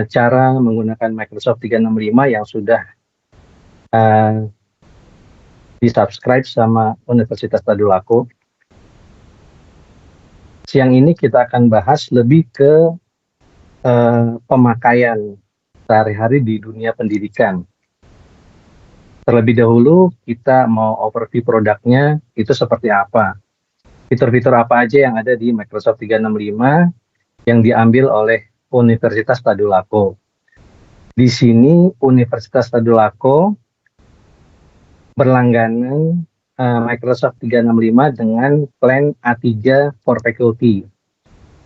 cara menggunakan Microsoft 365 yang sudah uh, di-subscribe sama Universitas Tadulako. Siang ini kita akan bahas lebih ke pemakaian sehari-hari di dunia pendidikan. Terlebih dahulu kita mau overview produknya itu seperti apa. Fitur-fitur apa aja yang ada di Microsoft 365 yang diambil oleh Universitas Tadulako. Di sini Universitas Tadulako berlangganan Microsoft 365 dengan plan A3 for Faculty,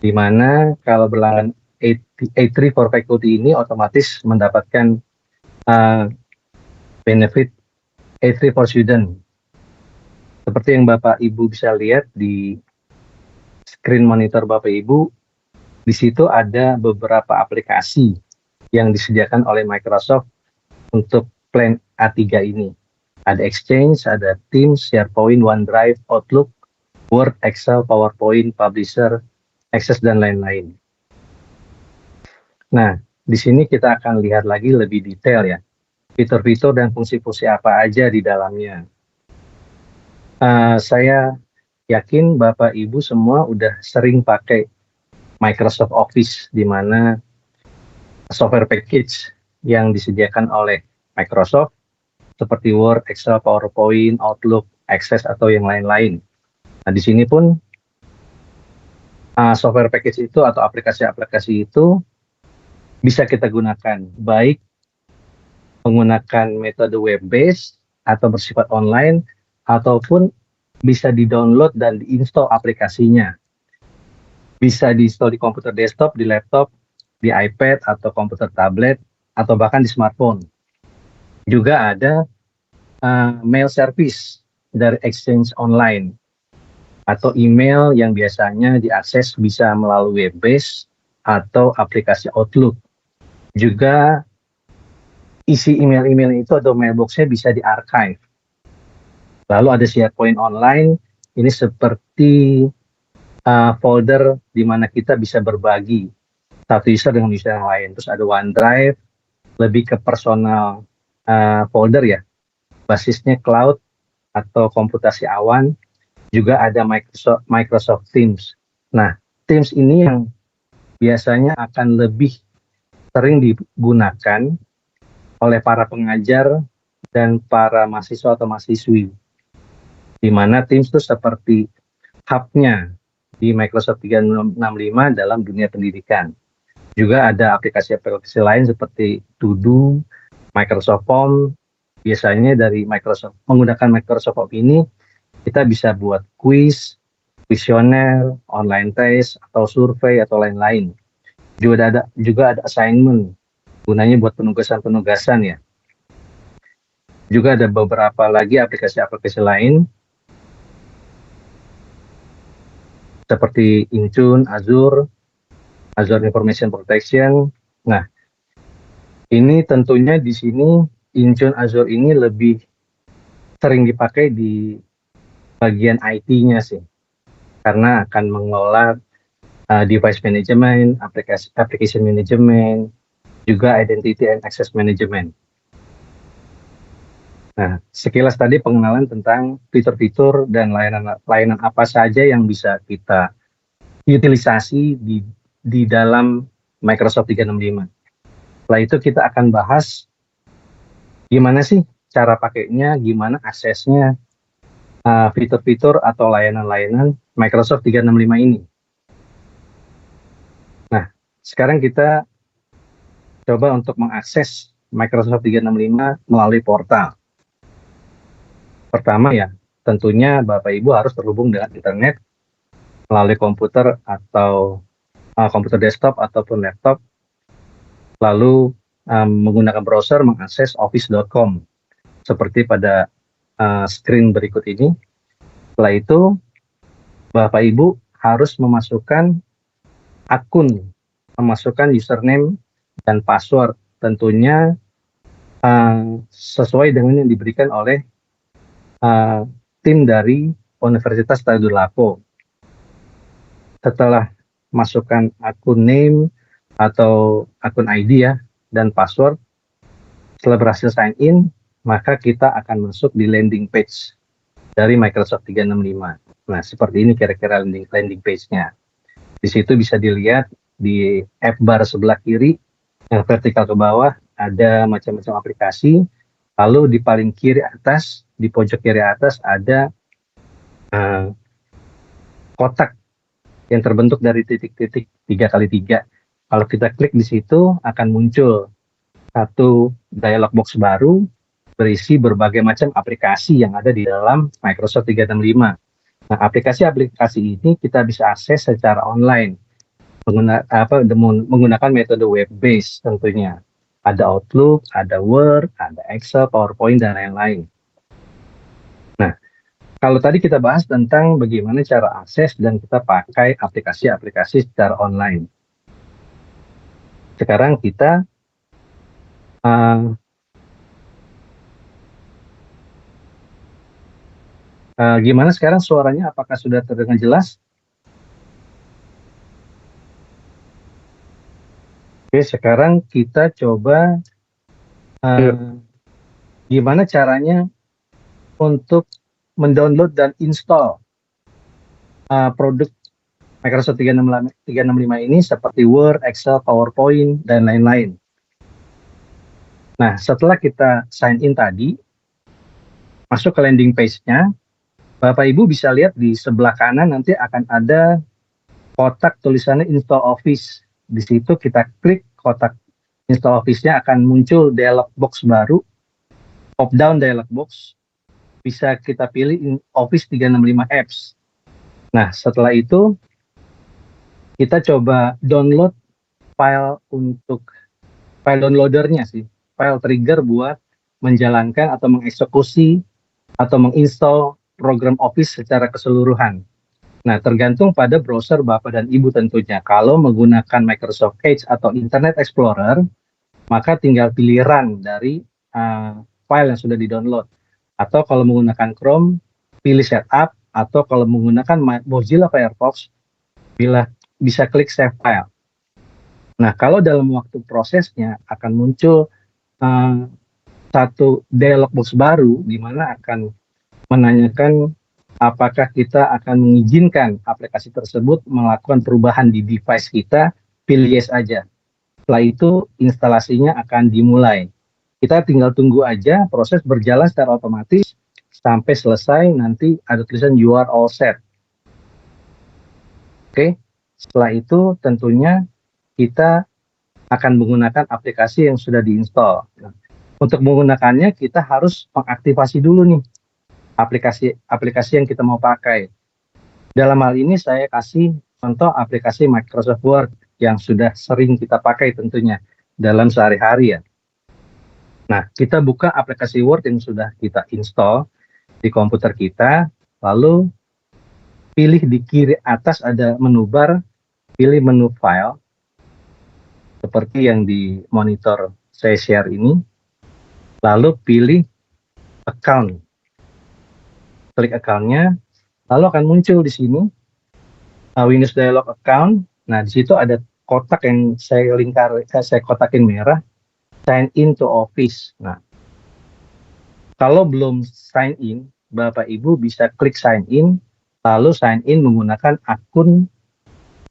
di mana kalau berlangganan A3 for Faculty ini otomatis mendapatkan benefit A3 for Student. Seperti yang Bapak Ibu bisa lihat di screen monitor Bapak Ibu, di situ ada beberapa aplikasi yang disediakan oleh Microsoft untuk plan A3 ini. Ada Exchange, ada Teams, SharePoint, OneDrive, Outlook, Word, Excel, PowerPoint, Publisher, Access, dan lain-lain. Nah, di sini kita akan lihat lagi lebih detail ya, fitur-fitur dan fungsi-fungsi apa aja di dalamnya. Saya yakin Bapak Ibu semua udah sering pakai Microsoft Office, di mana software package yang disediakan oleh Microsoft seperti Word, Excel, PowerPoint, Outlook, Access, atau yang lain-lain. Nah, di sini pun software package itu atau aplikasi-aplikasi itu bisa kita gunakan, baik menggunakan metode web-based atau bersifat online, ataupun bisa di-download dan di-install aplikasinya. Bisa di-install di komputer desktop, di laptop, di iPad, atau komputer tablet, atau bahkan di smartphone. Juga ada mail service dari Exchange Online, atau email yang biasanya diakses bisa melalui web-based atau aplikasi Outlook. Juga isi email-email itu atau mailbox-nya bisa di-archive. Lalu ada SharePoint Online, ini seperti folder di mana kita bisa berbagi satu user dengan user yang lain. Terus ada OneDrive, lebih ke personal folder ya, basisnya cloud atau komputasi awan. Juga ada Microsoft Teams. Nah, Teams ini yang biasanya akan lebih sering digunakan oleh para pengajar dan para mahasiswa atau mahasiswi, di mana Teams itu seperti hub-nya di Microsoft 365 dalam dunia pendidikan. Juga ada aplikasi-aplikasi lain seperti To-Do, Microsoft Form. Biasanya dari Microsoft, menggunakan Microsoft Form ini, kita bisa buat quiz, kuesioner, online test, atau survei, atau lain-lain. Juga ada assignment, gunanya buat penugasan-penugasan ya. Juga ada beberapa lagi aplikasi-aplikasi lain, seperti Intune, Azure Information Protection. Nah, ini tentunya di sini Intune Azure ini lebih sering dipakai di bagian IT-nya sih, karena akan mengelola device management, application management, juga identity and access management. Nah, sekilas tadi pengenalan tentang fitur-fitur dan layanan apa saja yang bisa kita utilisasi di dalam Microsoft 365. Setelah itu kita akan bahas gimana sih cara pakainya, gimana aksesnya, fitur-fitur atau layanan-layanan Microsoft 365 ini. Nah, sekarang kita coba untuk mengakses Microsoft 365 melalui portal. Pertama ya, tentunya Bapak Ibu harus terhubung dengan internet melalui komputer atau komputer desktop ataupun laptop, lalu menggunakan browser mengakses office.com seperti pada screen berikut ini. Setelah itu Bapak Ibu harus memasukkan akun, memasukkan username dan password, tentunya sesuai dengan yang diberikan oleh tim dari Universitas Tadulako. Setelah masukkan akun name, atau akun ID ya, dan password. Setelah berhasil sign in, maka kita akan masuk di landing page dari Microsoft 365. Nah, seperti ini kira-kira landing page-nya. Di situ bisa dilihat di app bar sebelah kiri, yang vertikal ke bawah, ada macam-macam aplikasi. Lalu di paling kiri atas, di pojok kiri atas ada kotak yang terbentuk dari titik-titik 3x3. Kalau kita klik di situ, akan muncul satu dialog box baru berisi berbagai macam aplikasi yang ada di dalam Microsoft 365. Nah, aplikasi-aplikasi ini kita bisa akses secara online menggunakan metode web-based tentunya. Ada Outlook, ada Word, ada Excel, PowerPoint, dan lain-lain. Nah, kalau tadi kita bahas tentang bagaimana cara akses dan kita pakai aplikasi-aplikasi secara online. Sekarang kita gimana sekarang suaranya? Apakah sudah terdengar jelas? Oke, sekarang kita coba gimana caranya untuk mendownload dan install produk Microsoft 365 ini seperti Word, Excel, PowerPoint, dan lain-lain. Nah, setelah kita sign in tadi, masuk ke landing page-nya, Bapak Ibu bisa lihat di sebelah kanan nanti akan ada kotak tulisannya Install Office. Di situ kita klik kotak Install Office-nya, akan muncul dialog box baru, pop-down dialog box. Bisa kita pilih Office 365 Apps. Nah, setelah itu, kita coba download file downloadernya sih, file trigger buat menjalankan atau mengeksekusi atau menginstall program Office secara keseluruhan. Nah, tergantung pada browser Bapak dan Ibu tentunya. Kalau menggunakan Microsoft Edge atau Internet Explorer, maka tinggal pilih run dari file yang sudah di-download. Atau kalau menggunakan Chrome, pilih setup, atau kalau menggunakan Mozilla Firefox, bisa klik save file. Nah, kalau dalam waktu prosesnya akan muncul satu dialog box baru, di mana akan menanyakan apakah kita akan mengizinkan aplikasi tersebut melakukan perubahan di device kita, pilih yes aja. Setelah itu instalasinya akan dimulai. Kita tinggal tunggu aja, proses berjalan secara otomatis sampai selesai, nanti ada tulisan you are all set. Oke, setelah itu tentunya kita akan menggunakan aplikasi yang sudah diinstal. Nah, untuk menggunakannya kita harus mengaktifasi dulu nih aplikasi yang kita mau pakai. Dalam hal ini saya kasih contoh aplikasi Microsoft Word yang sudah sering kita pakai tentunya dalam sehari-hari ya. Nah, kita buka aplikasi Word yang sudah kita install di komputer kita, lalu pilih di kiri atas ada menu bar, pilih menu file, seperti yang di monitor saya share ini, lalu pilih account. Klik account-nya, lalu akan muncul di sini Windows Dialog Account. Nah, di situ ada kotak yang saya kotakin merah, sign in to Office. Nah, kalau belum sign in, Bapak Ibu bisa klik sign in, lalu sign in menggunakan akun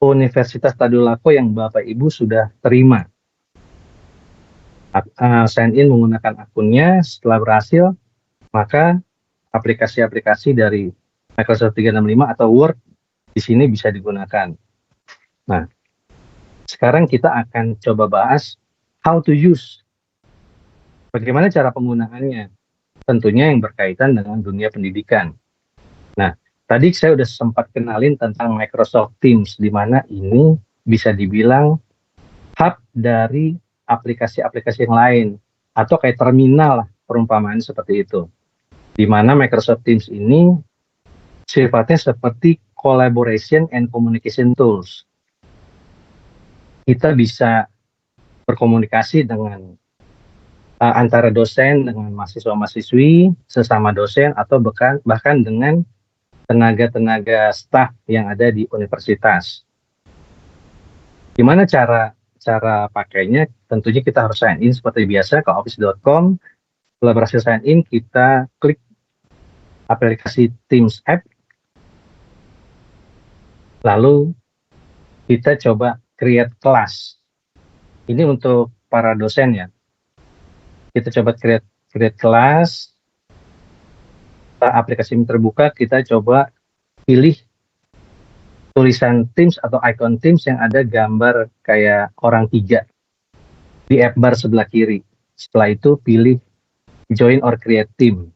Universitas Tadulako yang Bapak Ibu sudah terima. Sign in menggunakan akunnya, setelah berhasil, maka aplikasi-aplikasi dari Microsoft 365 atau Word di sini bisa digunakan. Nah, sekarang kita akan coba bahas how to use. Bagaimana cara penggunaannya? Tentunya yang berkaitan dengan dunia pendidikan. Nah, tadi saya sudah sempat kenalin tentang Microsoft Teams, di mana ini bisa dibilang hub dari aplikasi-aplikasi yang lain, atau kayak terminal lah, perumpamaan seperti itu. Di mana Microsoft Teams ini sifatnya seperti collaboration and communication tools. Kita bisa berkomunikasi dengan antara dosen dengan mahasiswa-mahasiswi, sesama dosen, atau bahkan dengan tenaga-tenaga staf yang ada di universitas. Gimana cara cara pakainya, tentunya kita harus sign in seperti biasa ke office.com. Setelah berhasil sign in, kita klik aplikasi Teams App, lalu kita coba create class. Ini untuk para dosen ya. Kita coba create class. Setelah aplikasi ini terbuka, kita coba pilih tulisan Teams atau icon Teams yang ada gambar kayak orang 3 di app bar sebelah kiri. Setelah itu pilih join or create team.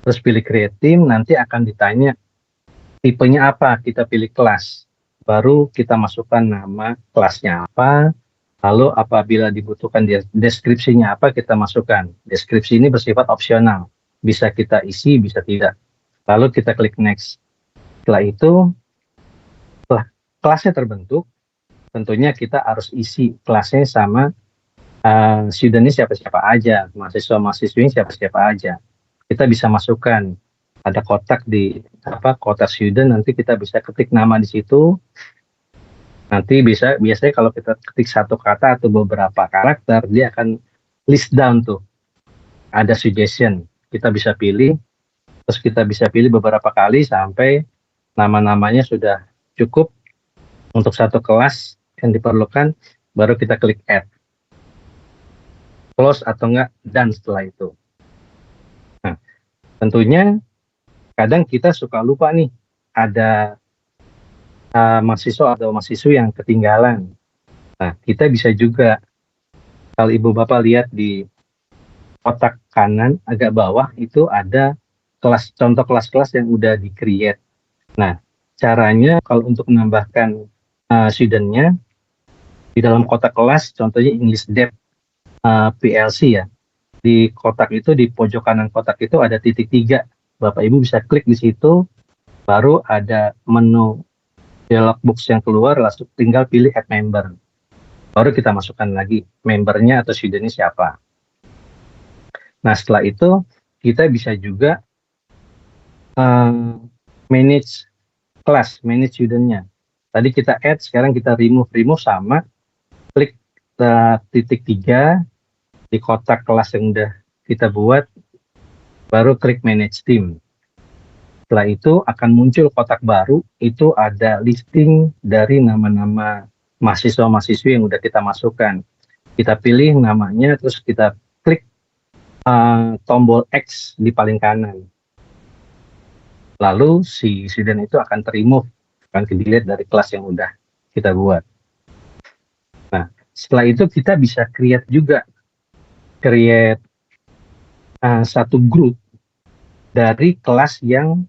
Terus pilih create team, nanti akan ditanya tipenya apa, kita pilih kelas. Baru kita masukkan nama kelasnya apa, lalu apabila dibutuhkan deskripsinya apa, kita masukkan. Deskripsi ini bersifat opsional, bisa kita isi, bisa tidak. Lalu kita klik next. Setelah itu, setelah kelasnya terbentuk, tentunya kita harus isi kelasnya sama studentnya siapa-siapa aja, mahasiswa-mahasiswinya siapa-siapa aja. Kita bisa masukkan, ada kotak di kotak student, nanti kita bisa ketik nama di situ. Nanti biasanya kalau kita ketik satu kata atau beberapa karakter, dia akan list down tuh. Ada suggestion, kita bisa pilih, terus kita bisa pilih beberapa kali sampai nama-namanya sudah cukup untuk satu kelas yang diperlukan, baru kita klik add. Close atau enggak, dan setelah itu. Nah, tentunya kadang kita suka lupa nih, ada mahasiswa atau mahasiswi yang ketinggalan. Nah, kita bisa juga, kalau ibu bapak lihat di kotak kanan agak bawah, itu ada contoh kelas-kelas yang udah di-create. Nah, caranya kalau untuk menambahkan student-nya, di dalam kotak kelas, contohnya English Depth PLC ya, di kotak itu, di pojok kanan kotak itu ada titik 3. Bapak Ibu bisa klik di situ, baru ada menu dialog box yang keluar, langsung tinggal pilih add member. Baru kita masukkan lagi membernya atau studentnya siapa. Nah, setelah itu kita bisa juga manage kelas, manage studentnya. Tadi kita add, sekarang kita remove sama klik titik 3 di kotak kelas yang udah kita buat, baru klik manage team. Setelah itu akan muncul kotak baru, itu ada listing dari nama-nama mahasiswa-mahasiswi yang udah kita masukkan. Kita pilih namanya, terus kita klik tombol X di paling kanan. Lalu si student itu akan ter-remove, akan delete dari kelas yang udah kita buat. Nah, setelah itu kita bisa create juga, satu grup dari kelas yang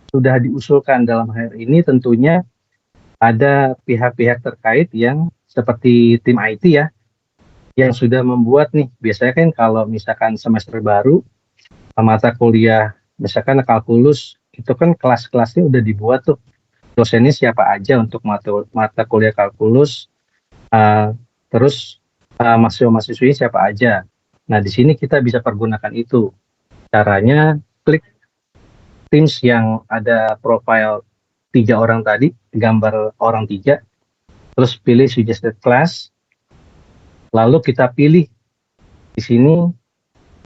sudah diusulkan. Dalam hal ini tentunya ada pihak-pihak terkait yang seperti tim IT ya, yang sudah membuat nih, biasanya kan kalau misalkan semester baru, mata kuliah, misalkan kalkulus, itu kan kelas-kelasnya udah dibuat tuh, dosennya siapa aja untuk mata kuliah kalkulus, terus mahasiswa-mahasiswi siapa aja. Nah, di sini kita bisa pergunakan itu. Caranya klik Teams yang ada profile 3 orang tadi, gambar orang 3, terus pilih suggested class, lalu kita pilih di sini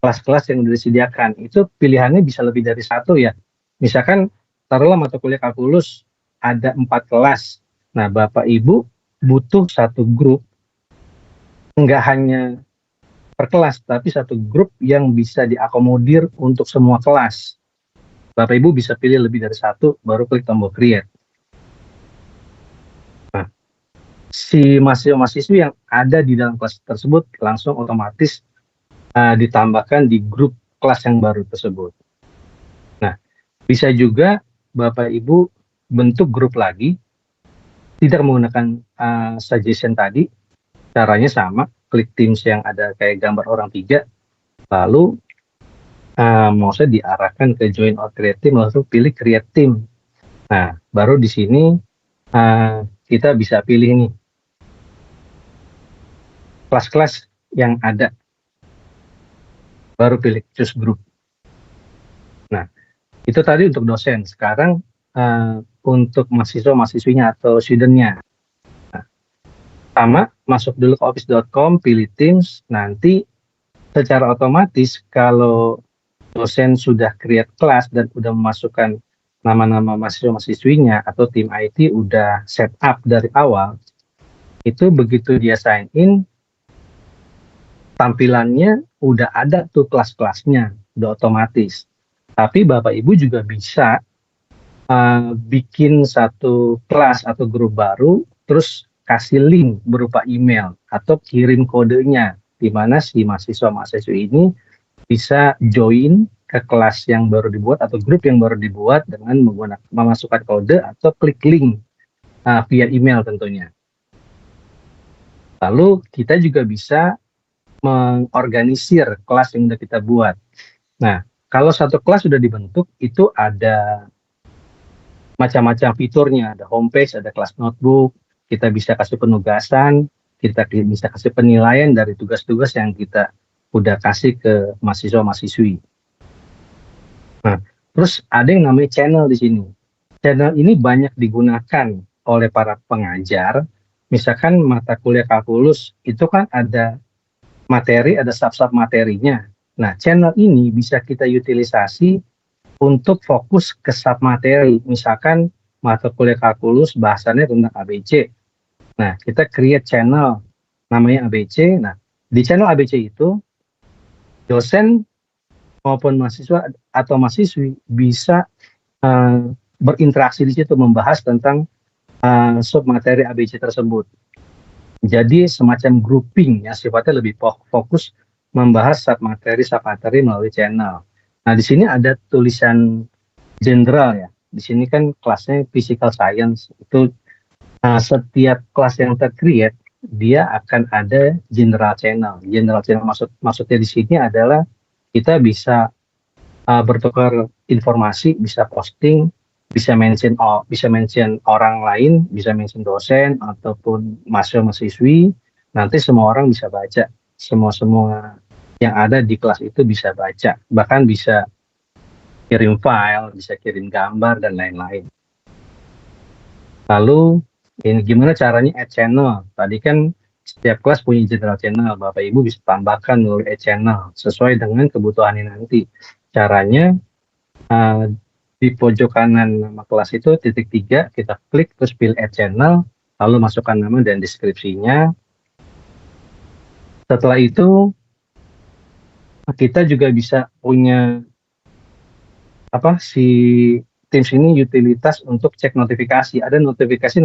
kelas-kelas yang sudah disediakan. Itu pilihannya bisa lebih dari satu ya. Misalkan taruhlah mata kuliah kalkulus ada 4 kelas. Nah, Bapak Ibu butuh satu grup, enggak hanya per kelas, tapi satu grup yang bisa diakomodir untuk semua kelas. Bapak Ibu bisa pilih lebih dari satu, baru klik tombol create. Nah, si mahasiswa-mahasiswi yang ada di dalam kelas tersebut langsung otomatis ditambahkan di grup kelas yang baru tersebut. Nah, bisa juga Bapak Ibu bentuk grup lagi, tidak menggunakan suggestion tadi, caranya sama, klik Teams yang ada kayak gambar orang 3, lalu mouse-nya diarahkan ke join or create team, langsung pilih create team. Nah, baru di sini kita bisa pilih nih kelas-kelas yang ada, baru pilih choose group. Nah, itu tadi untuk dosen. Sekarang untuk mahasiswa-mahasiswinya atau student-nya. Nah, Sama, masuk dulu ke office.com, pilih Teams, nanti secara otomatis kalau dosen sudah create kelas dan udah memasukkan nama-nama mahasiswa-mahasiswinya atau tim IT udah set up dari awal, itu begitu dia sign in, tampilannya udah ada tuh kelas-kelasnya, udah otomatis. Tapi Bapak Ibu juga bisa bikin satu kelas atau grup baru, terus kasih link berupa email atau kirim kodenya, di mana si mahasiswa-mahasiswi ini bisa join ke kelas yang baru dibuat atau grup yang baru dibuat dengan menggunakan memasukkan kode atau klik link via email tentunya. Lalu kita juga bisa mengorganisir kelas yang sudah kita buat. Nah, kalau satu kelas sudah dibentuk, itu ada macam-macam fiturnya. Ada homepage, ada kelas notebook, kita bisa kasih penugasan, kita bisa kasih penilaian dari tugas-tugas yang kita udah kasih ke mahasiswa-mahasiswi. Nah, terus ada yang namanya channel di sini. Channel ini banyak digunakan oleh para pengajar. Misalkan mata kuliah kalkulus, itu kan ada materi, ada sub-sub materinya. Nah, channel ini bisa kita utilisasi untuk fokus ke sub materi. Misalkan mata kuliah kalkulus bahasannya tentang ABC. Nah, kita create channel namanya ABC. Nah, di channel ABC itu dosen maupun mahasiswa atau mahasiswi bisa berinteraksi di situ membahas tentang sub materi ABC tersebut. Jadi semacam grouping ya, sifatnya lebih fokus membahas sub materi melalui channel. Nah, di sini ada tulisan general ya. Di sini kan kelasnya physical science. Itu setiap kelas yang tercreate dia akan ada general channel. General channel maksudnya di sini adalah kita bisa bertukar informasi, bisa posting, bisa mention orang lain, bisa mention dosen ataupun mahasiswa-mahasiswi. Nanti semua orang bisa baca, semua yang ada di kelas itu bisa baca, bahkan bisa kirim file, bisa kirim gambar dan lain-lain. Lalu ini gimana caranya add channel? Tadi kan setiap kelas punya general channel, Bapak Ibu bisa tambahkan melalui add channel sesuai dengan kebutuhannya nanti. Caranya di pojok kanan nama kelas itu titik 3, kita klik terus pilih add channel, lalu masukkan nama dan deskripsinya. Setelah itu kita juga bisa punya si Teams ini utilitas untuk cek notifikasi. Ada notifikasi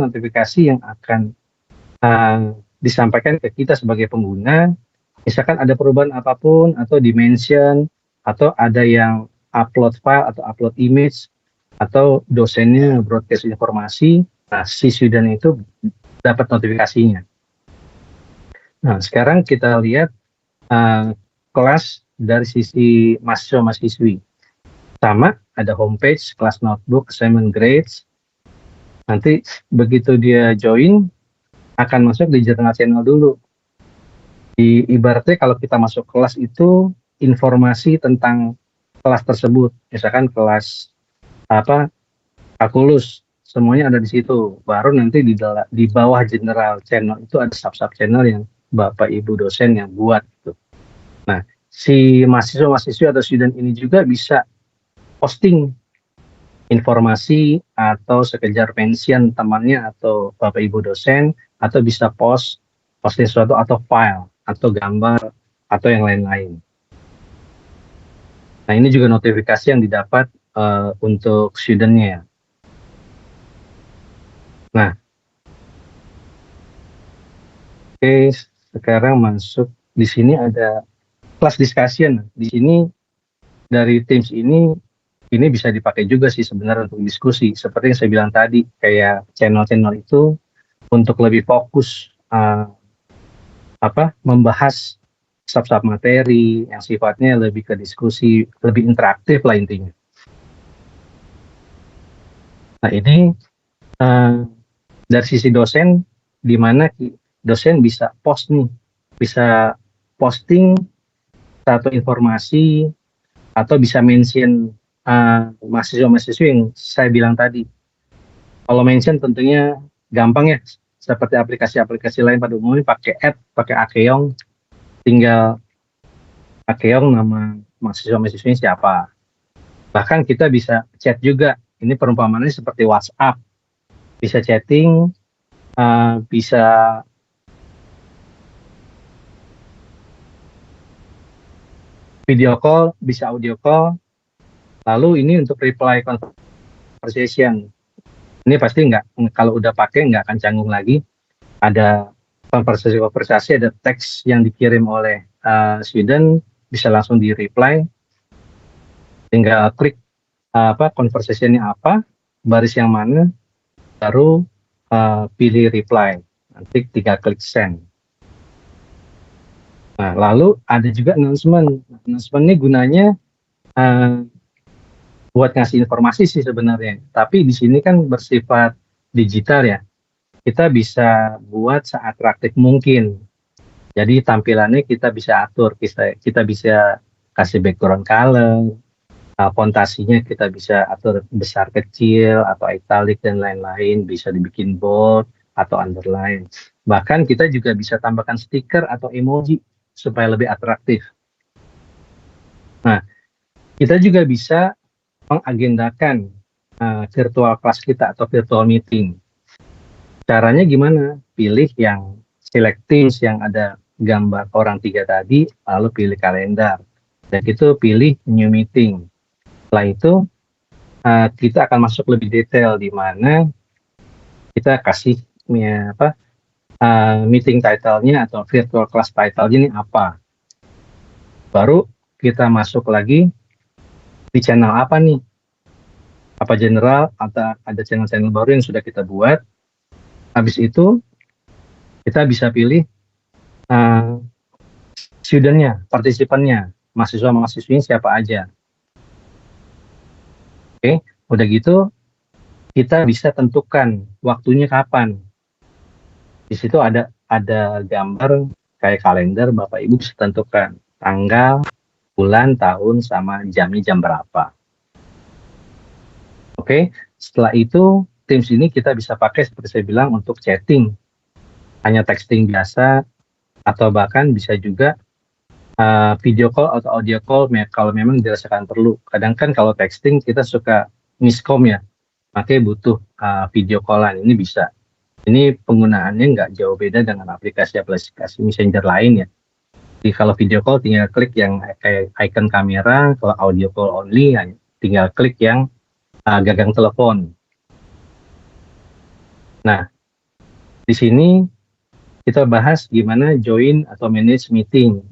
yang akan disampaikan ke kita sebagai pengguna. Misalkan ada perubahan apapun atau dimension atau ada yang upload file atau upload image atau dosennya broadcast informasi, nah si student itu dapat notifikasinya. Nah, sekarang kita lihat kelas dari sisi mahasiswa-mahasiswi. Sama, ada homepage, kelas notebook, assignment grades. Nanti begitu dia join, akan masuk di general channel dulu. Ibaratnya kalau kita masuk kelas itu, informasi tentang kelas tersebut. Misalkan kelas kalkulus, semuanya ada di situ. Baru nanti di bawah general channel itu ada sub channel yang Bapak Ibu dosen yang buat gitu. Nah, si mahasiswa-mahasiswi atau student ini juga bisa posting informasi atau sekedar mention temannya atau Bapak Ibu dosen, atau bisa posting sesuatu atau file atau gambar atau yang lain-lain. Nah, ini juga notifikasi yang didapat untuk studentnya. Nah, oke, sekarang masuk di sini ada class discussion. Di sini dari Teams ini bisa dipakai juga sih sebenarnya untuk diskusi. Seperti yang saya bilang tadi, kayak channel-channel itu untuk lebih fokus membahas sub-sub materi yang sifatnya lebih ke diskusi, lebih interaktif lah intinya. Nah, ini dari sisi dosen, di mana dosen bisa bisa posting satu informasi atau bisa mention mahasiswa-mahasiswa yang saya bilang tadi. Kalau mention tentunya gampang ya, seperti aplikasi-aplikasi lain pada umumnya pakai add, pakai Akeong, tinggal Akeong nama mahasiswa-mahasiswanya siapa. Bahkan kita bisa chat juga. Ini perumpamannya seperti WhatsApp. Bisa chatting, bisa video call, bisa audio call. Lalu ini untuk reply conversation. Ini pasti kalau udah pakai nggak akan canggung lagi. Ada konversasi, ada teks yang dikirim oleh student, bisa langsung di reply. Tinggal klik conversation-nya apa, baris yang mana, baru pilih reply. Nanti tinggal klik send. Nah, lalu ada juga announcement. Announcement ini gunanya buat ngasih informasi sih sebenarnya. Tapi di sini kan bersifat digital ya. Kita bisa buat seatraktif mungkin. Jadi tampilannya kita bisa atur, kita bisa kasih background color, fontasinya kita bisa atur besar kecil atau italic dan lain-lain, bisa dibikin bold atau underline. Bahkan kita juga bisa tambahkan stiker atau emoji supaya lebih atraktif. Nah, kita juga bisa mengagendakan virtual class kita atau virtual meeting. Caranya gimana? Pilih yang select teams yang ada gambar orang 3 tadi, lalu pilih kalender. Dan itu pilih new meeting. Setelah itu, kita akan masuk lebih detail di mana kita kasih meeting title-nya atau virtual class title-nya ini apa. Baru kita masuk lagi di channel apa nih. Apa general, atau ada channel-channel baru yang sudah kita buat. Habis itu, kita bisa pilih student-nya, partisipannya, mahasiswa-mahasiswinya siapa aja. Oke, udah gitu, kita bisa tentukan waktunya kapan. Di situ ada gambar kayak kalender, Bapak Ibu bisa tentukan tanggal, bulan, tahun, sama jamnya jam berapa. Oke, setelah itu Teams ini kita bisa pakai seperti saya bilang untuk chatting, hanya texting biasa, atau bahkan bisa juga video call atau audio call kalau memang dirasakan perlu. Kadang kan kalau texting kita suka miskom ya, makanya butuh video callan, ini bisa. Ini penggunaannya nggak jauh beda dengan aplikasi-aplikasi messenger lain ya. Jadi kalau video call tinggal klik yang kayak icon kamera, kalau audio call only tinggal klik yang gagang telepon. Nah, di sini kita bahas gimana join atau manage meeting.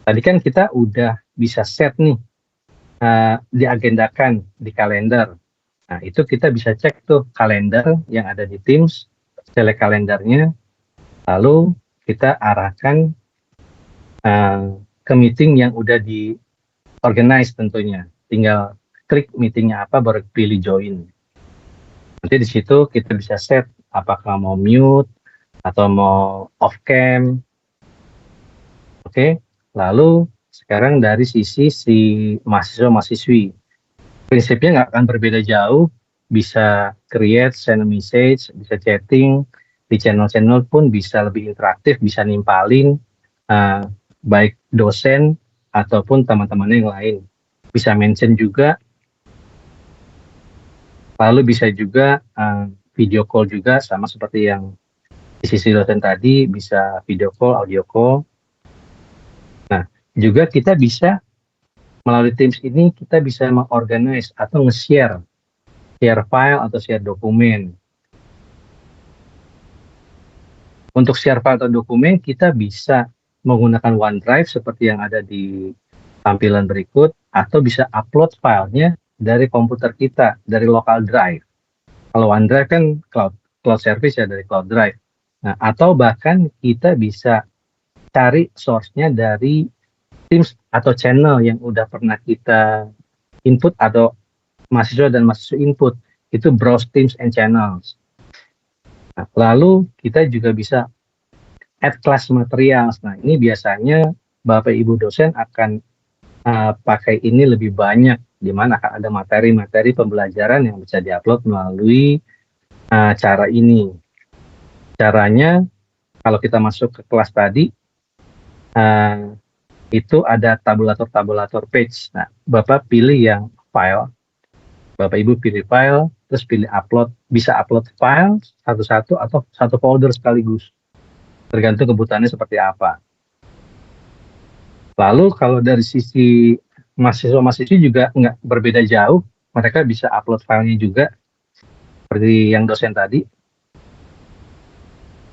Tadi kan kita udah bisa set nih, diagendakan di kalender. Nah, itu kita bisa cek tuh kalender yang ada di Teams, select kalendernya, lalu kita arahkan ke meeting yang udah di organize tentunya. Tinggal klik meetingnya apa, baru pilih join. Nanti di situ kita bisa set apakah mau mute atau mau off cam. Oke, lalu sekarang dari sisi si mahasiswa-mahasiswi. Prinsipnya nggak akan berbeda jauh, bisa create, send a message, bisa chatting, di channel-channel pun bisa lebih interaktif, bisa nimpalin baik dosen ataupun teman-teman yang lain. Bisa mention juga, lalu bisa juga video call juga, sama seperti yang di sisi dosen tadi, bisa video call, audio call. Nah, juga kita bisa melalui Teams ini kita bisa mengorganize atau nge-share file atau share dokumen. Untuk share file atau dokumen kita bisa menggunakan OneDrive seperti yang ada di tampilan berikut, atau bisa upload filenya dari komputer kita, dari local drive. Kalau OneDrive kan cloud service ya, dari cloud drive. Nah, atau bahkan kita bisa cari source-nya dari Teams atau channel yang udah pernah kita input atau mahasiswa dan mahasiswa input, itu browse Teams and channels. Nah, lalu kita juga bisa add class materials. Nah, ini biasanya Bapak Ibu dosen akan pakai ini lebih banyak, di mana akan ada materi-materi pembelajaran yang bisa diupload melalui cara ini. Caranya, kalau kita masuk ke kelas tadi, itu ada tabulator page. Nah, Bapak pilih yang file, Bapak Ibu pilih file, terus pilih upload. Bisa upload file satu-satu atau satu folder sekaligus. Tergantung kebutuhannya seperti apa. Lalu kalau dari sisi mahasiswa-mahasiswi juga nggak berbeda jauh, mereka bisa upload filenya juga, seperti yang dosen tadi.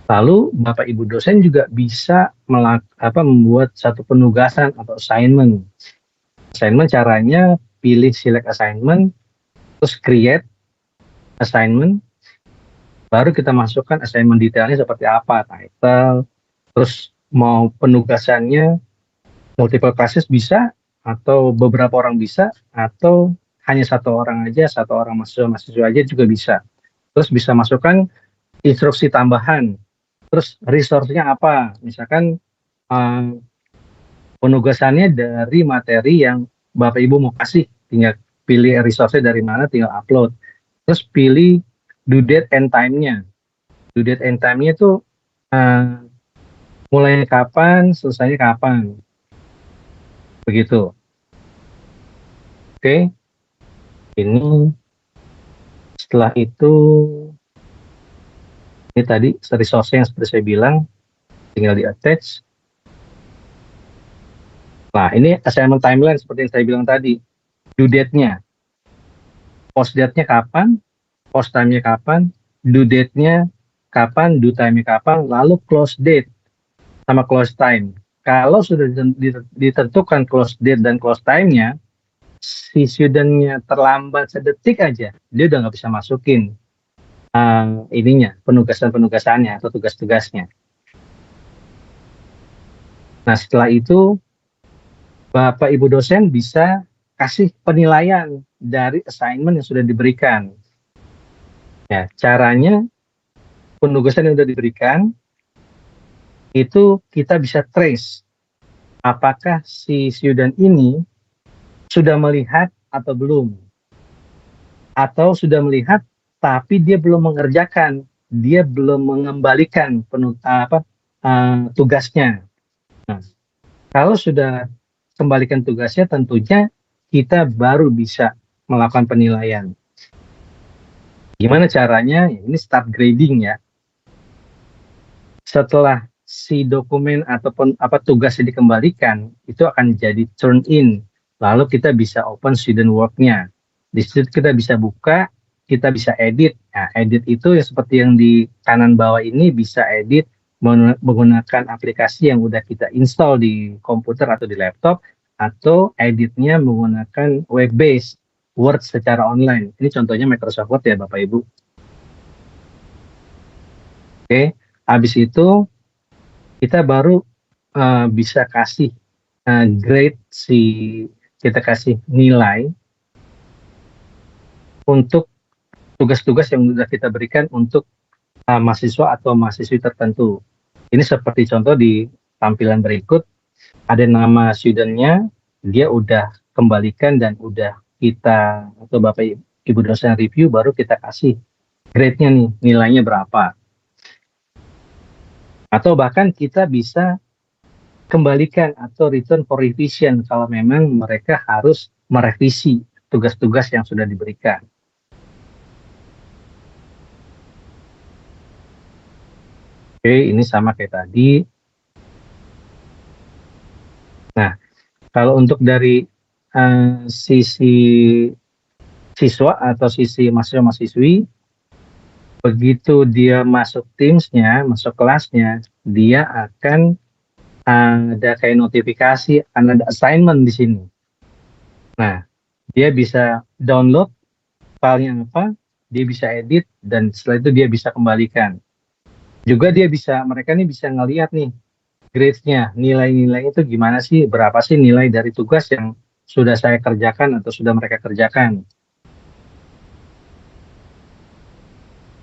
Lalu Bapak Ibu dosen juga bisa membuat satu penugasan atau assignment. Assignment caranya pilih select assignment, terus create assignment, baru kita masukkan assignment detailnya seperti apa, title, terus mau penugasannya multiple classes bisa, atau beberapa orang bisa, atau hanya satu orang aja, satu orang mahasiswa aja juga bisa. Terus bisa masukkan instruksi tambahan, terus resource-nya apa, misalkan penugasannya dari materi yang Bapak Ibu mau kasih, tinggal pilih resource-nya dari mana, tinggal upload. Terus pilih due date and time-nya. Due date and time-nya itu mulai kapan, selesainya kapan. Begitu. Oke. Ini setelah itu, ini tadi resource yang seperti saya bilang, tinggal di attach. Nah, ini assignment timeline seperti yang saya bilang tadi. Due date-nya. Post date-nya kapan, post time-nya kapan, due date-nya kapan, due time-nya kapan, lalu close date sama close time. Kalau sudah ditentukan close date dan close time-nya, si student-nya terlambat sedetik aja, dia udah nggak bisa masukin penugasan-penugasannya atau tugas-tugasnya. Nah, setelah itu Bapak Ibu dosen bisa kasih penilaian dari assignment yang sudah diberikan. Ya, caranya penugasan yang sudah diberikan itu kita bisa trace apakah si student ini sudah melihat atau belum, atau sudah melihat tapi dia belum mengerjakan, dia belum mengembalikan tugasnya. Nah, kalau sudah kembalikan tugasnya, tentunya kita baru bisa melakukan penilaian. Gimana caranya? Ini start grading ya. Setelah si dokumen ataupun tugasnya dikembalikan, itu akan jadi turn in. Lalu kita bisa open student work-nya. Di situ kita bisa buka, kita bisa edit. Nah, edit itu ya seperti yang di kanan bawah ini, bisa edit menggunakan aplikasi yang udah kita install di komputer atau di laptop, atau editnya menggunakan web-based Word secara online. Ini contohnya Microsoft Word ya Bapak Ibu. Oke, habis itu kita baru bisa kasih grade, kita kasih nilai untuk tugas-tugas yang sudah kita berikan untuk mahasiswa atau mahasiswi tertentu. Ini seperti contoh di tampilan berikut, ada nama student-nya, dia udah kembalikan dan udah kita atau Bapak Ibu dosen review, baru kita kasih grade-nya nih, nilainya berapa. Atau bahkan kita bisa kembalikan atau return for revision kalau memang mereka harus merevisi tugas-tugas yang sudah diberikan. Oke, ini sama kayak tadi. Nah, kalau untuk dari sisi siswa atau sisi mahasiswa-mahasiswi, begitu dia masuk Teams-nya, masuk kelasnya, dia akan ada kayak notifikasi, akan ada assignment di sini. Nah, dia bisa download filenya apa, dia bisa edit, dan setelah itu dia bisa kembalikan. Juga mereka nih bisa ngelihat nih grade-nya, nilai-nilai itu gimana sih, berapa sih nilai dari tugas yang sudah saya kerjakan atau sudah mereka kerjakan.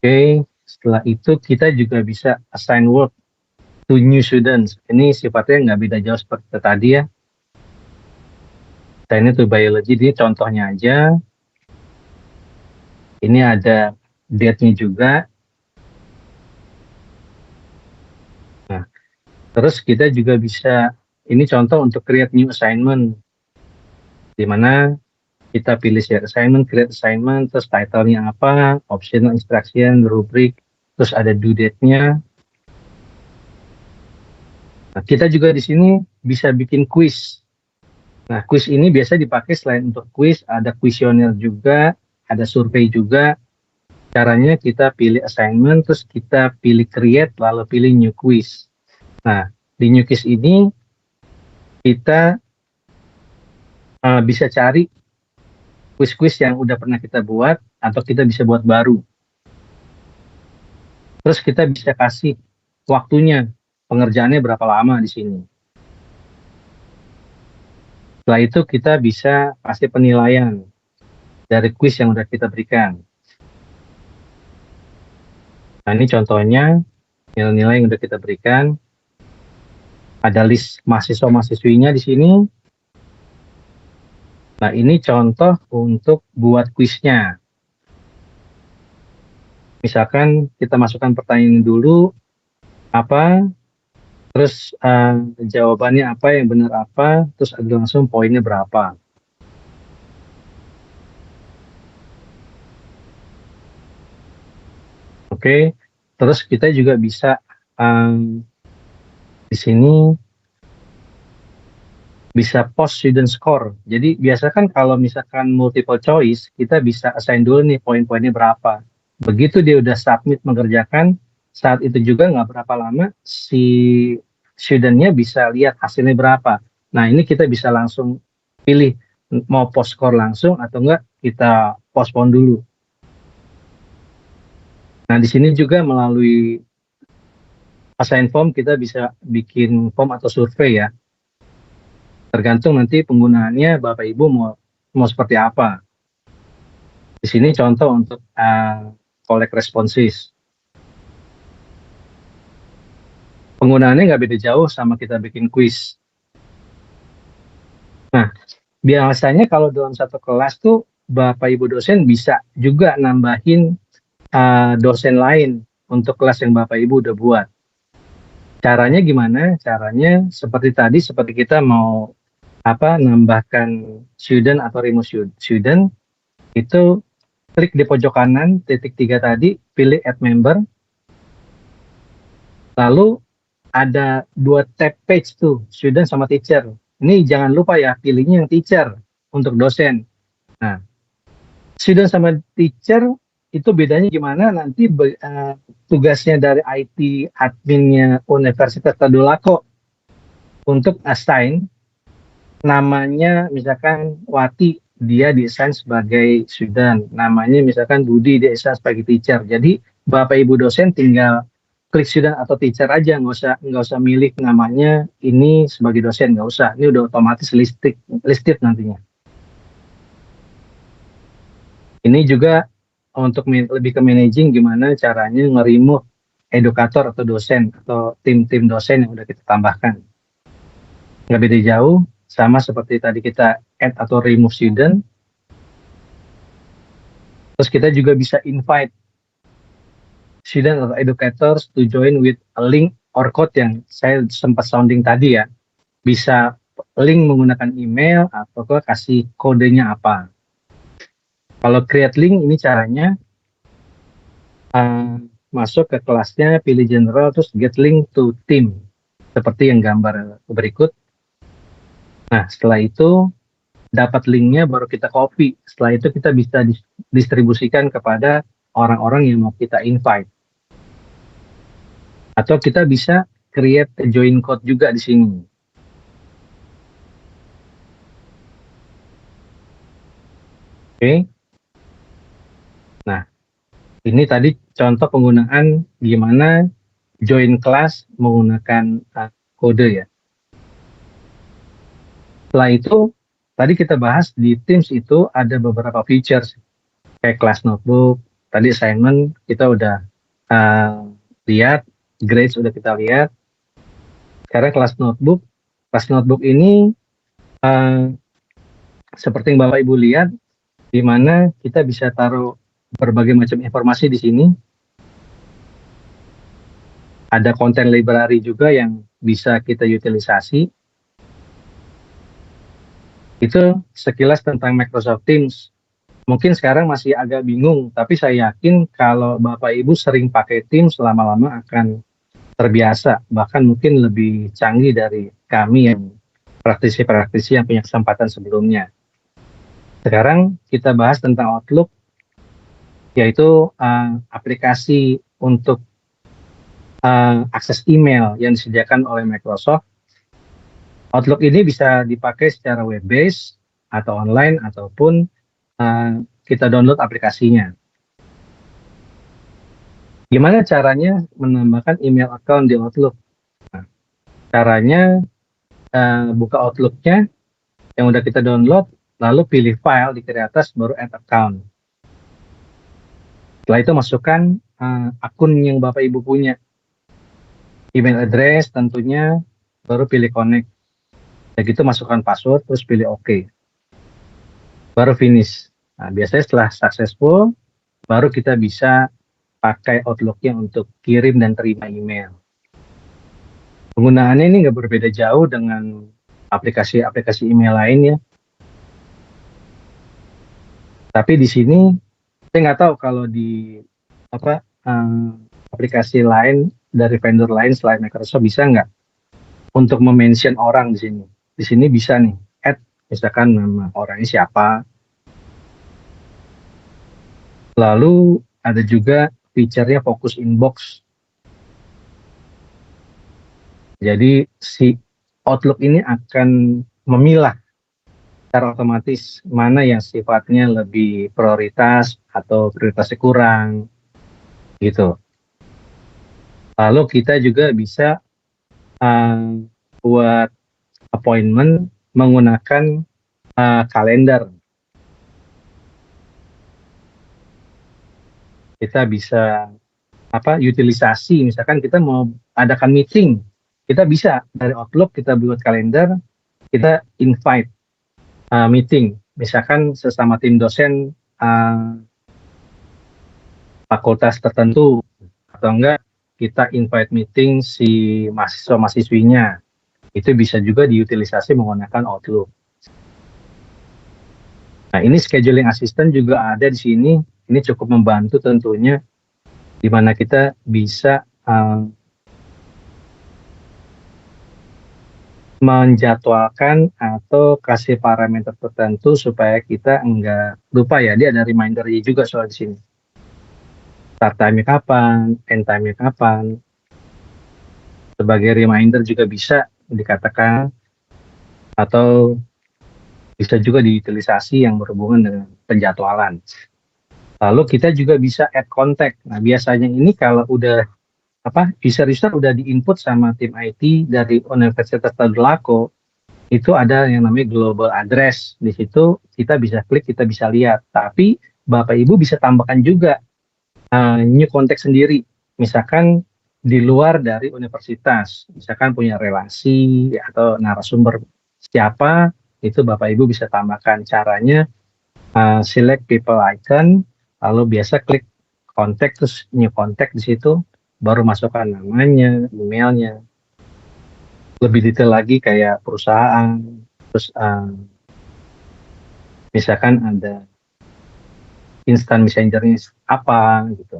Oke, setelah itu kita juga bisa assign work to new students. Ini sifatnya nggak beda jauh seperti tadi ya. Ini to biology, ini contohnya aja. Ini ada date-nya juga. Terus kita juga bisa, ini contoh untuk create new assignment, di mana kita pilih share assignment, create assignment, terus title-nya apa, optional instruction, rubric, terus ada due date-nya. Nah, kita juga di sini bisa bikin quiz. Nah, quiz ini biasa dipakai selain untuk quiz, ada kuesioner juga, ada survei juga. Caranya kita pilih assignment, terus kita pilih create, lalu pilih new quiz. Nah, di new quiz ini kita bisa cari quiz-quiz yang udah pernah kita buat, atau kita bisa buat baru. Terus kita bisa kasih waktunya, pengerjaannya berapa lama di sini. Setelah itu kita bisa kasih penilaian dari quiz yang udah kita berikan. Nah, ini contohnya nilai-nilai yang udah kita berikan. Ada list mahasiswa-mahasiswinya di sini. Nah, ini contoh untuk buat kuisnya. Misalkan kita masukkan pertanyaan dulu, apa, terus jawabannya apa, yang benar apa, terus ada langsung poinnya berapa. Oke, terus kita juga bisa di sini bisa post student score. Jadi biasa kan kalau misalkan multiple choice, kita bisa assign dulu nih poin-poinnya berapa. Begitu dia udah submit mengerjakan, saat itu juga nggak berapa lama si studentnya bisa lihat hasilnya berapa. Nah, ini kita bisa langsung pilih mau post score langsung atau enggak kita postpone dulu. Nah, di sini juga melalui assign form kita bisa bikin form atau survei ya. Tergantung nanti penggunaannya Bapak Ibu mau seperti apa. Di sini contoh untuk collect responses. Penggunaannya nggak beda jauh sama kita bikin quiz. Nah, biasanya kalau dalam satu kelas tuh Bapak Ibu dosen bisa juga nambahin dosen lain untuk kelas yang Bapak Ibu udah buat. Caranya gimana? Caranya seperti tadi, seperti kita mau nambahkan student atau remove student, itu klik di pojok kanan titik 3 tadi, pilih add member, lalu ada 2 tab page tuh, student sama teacher. Ini jangan lupa ya, pilihnya yang teacher untuk dosen. Nah, student sama teacher itu bedanya gimana? Nanti tugasnya dari IT adminnya Universitas Tadulako untuk assign namanya, misalkan Wati, dia di-assign sebagai student. Namanya misalkan Budi, dia di-assign sebagai teacher. Jadi Bapak Ibu dosen tinggal klik student atau teacher aja, nggak usah milih namanya ini sebagai dosen, nggak usah. Ini udah otomatis listed nantinya. Ini juga untuk lebih ke managing, gimana caranya nge-remove edukator atau dosen atau tim-tim dosen yang udah kita tambahkan. Nggak beda jauh, sama seperti tadi kita add atau remove student. Terus kita juga bisa invite student atau educators to join with a link or code yang saya sempat sounding tadi ya. Bisa link menggunakan email atau kasih kodenya apa. Kalau create link ini caranya masuk ke kelasnya, pilih general, terus get link to team. Seperti yang gambar berikut. Nah, setelah itu dapat linknya baru kita copy. Setelah itu kita bisa distribusikan kepada orang-orang yang mau kita invite. Atau kita bisa create a join code juga di sini. Oke. Nah, ini tadi contoh penggunaan gimana join kelas menggunakan kode ya. Setelah itu, tadi kita bahas di Teams itu ada beberapa features kayak class notebook, tadi assignment kita udah lihat, grades udah kita lihat. Sekarang class notebook ini seperti yang Bapak Ibu lihat, di mana kita bisa taruh berbagai macam informasi di sini. Ada konten library juga yang bisa kita utilisasi. Itu sekilas tentang Microsoft Teams. Mungkin sekarang masih agak bingung, tapi saya yakin kalau Bapak Ibu sering pakai Teams, lama-lama akan terbiasa, bahkan mungkin lebih canggih dari kami yang praktisi-praktisi yang punya kesempatan sebelumnya. Sekarang kita bahas tentang Outlook, yaitu aplikasi untuk akses email yang disediakan oleh Microsoft. Outlook ini bisa dipakai secara web-based atau online ataupun kita download aplikasinya. Gimana caranya menambahkan email account di Outlook? Nah, caranya buka Outlook-nya yang udah kita download, lalu pilih file di kiri atas, baru add account. Setelah itu masukkan akun yang Bapak Ibu punya. Email address tentunya, baru pilih connect. Begitu masukkan password, terus pilih OK. Baru finish. Nah, biasanya setelah successful, baru kita bisa pakai Outlook-nya untuk kirim dan terima email. Penggunaannya ini nggak berbeda jauh dengan aplikasi-aplikasi email lainnya. Tapi di sini, saya nggak tahu kalau di aplikasi lain, dari vendor lain selain Microsoft, bisa nggak untuk mention orang di sini. Di sini bisa nih, add misalkan nama orangnya siapa. Lalu ada juga fiturnya fokus inbox. Jadi si Outlook ini akan memilah secara otomatis mana yang sifatnya lebih prioritas atau prioritasnya kurang, gitu. Lalu kita juga bisa buat appointment menggunakan kalender. Kita bisa utilisasi, misalkan kita mau adakan meeting, kita bisa dari Outlook kita buat kalender, kita invite meeting, misalkan sesama tim dosen fakultas tertentu, atau enggak kita invite meeting si mahasiswa-mahasiswinya, itu bisa juga diutilisasi menggunakan Outlook. Nah, ini scheduling assistant juga ada di sini. Ini cukup membantu tentunya, di mana kita bisa menjadwalkan atau kasih parameter tertentu supaya kita enggak lupa ya. Dia ada reminder-nya juga soal di sini. Start time-nya kapan, end time-nya kapan. Sebagai reminder juga bisa dikatakan, atau bisa juga diutilisasi yang berhubungan dengan penjadwalan. Lalu kita juga bisa add contact. Nah, biasanya ini kalau udah user udah diinput sama tim IT dari Universitas Tadulako, itu ada yang namanya global address. Di situ kita bisa klik, kita bisa lihat. Tapi Bapak Ibu bisa tambahkan juga new contact sendiri. Misalkan di luar dari universitas, misalkan punya relasi atau narasumber siapa, itu Bapak Ibu bisa tambahkan. Caranya select people icon, lalu biasa klik contact, terus new contact di situ, baru masukkan namanya, emailnya. Lebih detail lagi kayak perusahaan, terus misalkan ada instant messenger-nya apa gitu.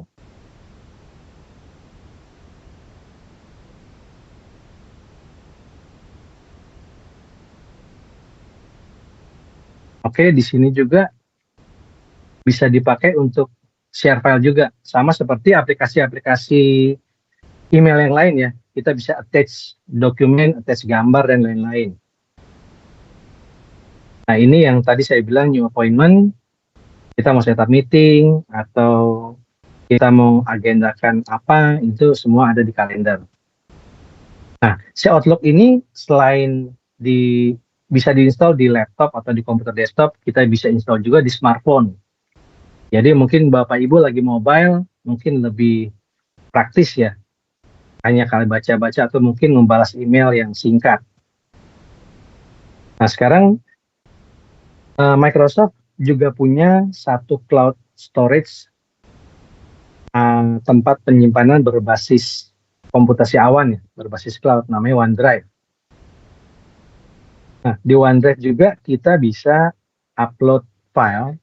Oke, di sini juga bisa dipakai untuk share file juga, sama seperti aplikasi-aplikasi email yang lain ya. Kita bisa attach dokumen, attach gambar, dan lain-lain. Nah, ini yang tadi saya bilang new appointment, kita mau setup meeting, atau kita mau agendakan apa, itu semua ada di kalender. Nah, si Outlook ini selain bisa diinstal di laptop atau di komputer desktop, kita bisa install juga di smartphone. Jadi mungkin Bapak Ibu lagi mobile, mungkin lebih praktis ya. Hanya kali baca-baca atau mungkin membalas email yang singkat. Nah, sekarang Microsoft juga punya satu cloud storage, tempat penyimpanan berbasis komputasi awan ya, berbasis cloud, namanya OneDrive. Nah, di OneDrive juga kita bisa upload file,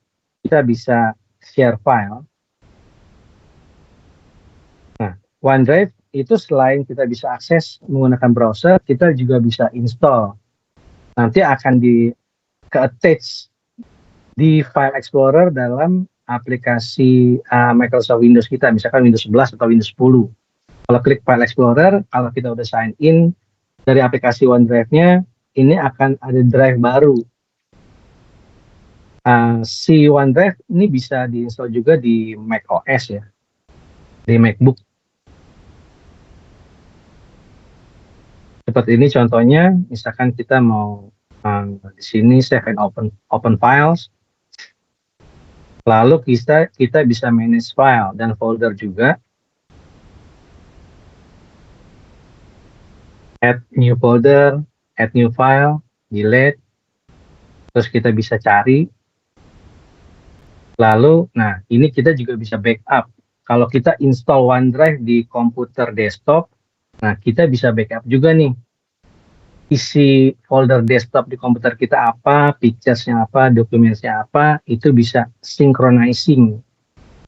kita bisa share file. Nah, OneDrive itu selain kita bisa akses menggunakan browser, kita juga bisa install. Nanti akan attach di File Explorer dalam aplikasi Microsoft Windows kita, misalkan Windows 11 atau Windows 10. Kalau klik File Explorer, kalau kita udah sign in dari aplikasi OneDrive-nya, ini akan ada drive baru. Si OneDrive ini bisa diinstal juga di Mac OS ya, di MacBook. Seperti ini contohnya, misalkan kita mau di sini save and open files, lalu kita bisa manage file dan folder juga, add new folder, add new file, delete, terus kita bisa cari. Lalu, nah ini kita juga bisa backup. Kalau kita install OneDrive di komputer desktop, nah kita bisa backup juga nih. Isi folder desktop di komputer kita apa, pictures-nya apa, dokumennya apa, itu bisa synchronizing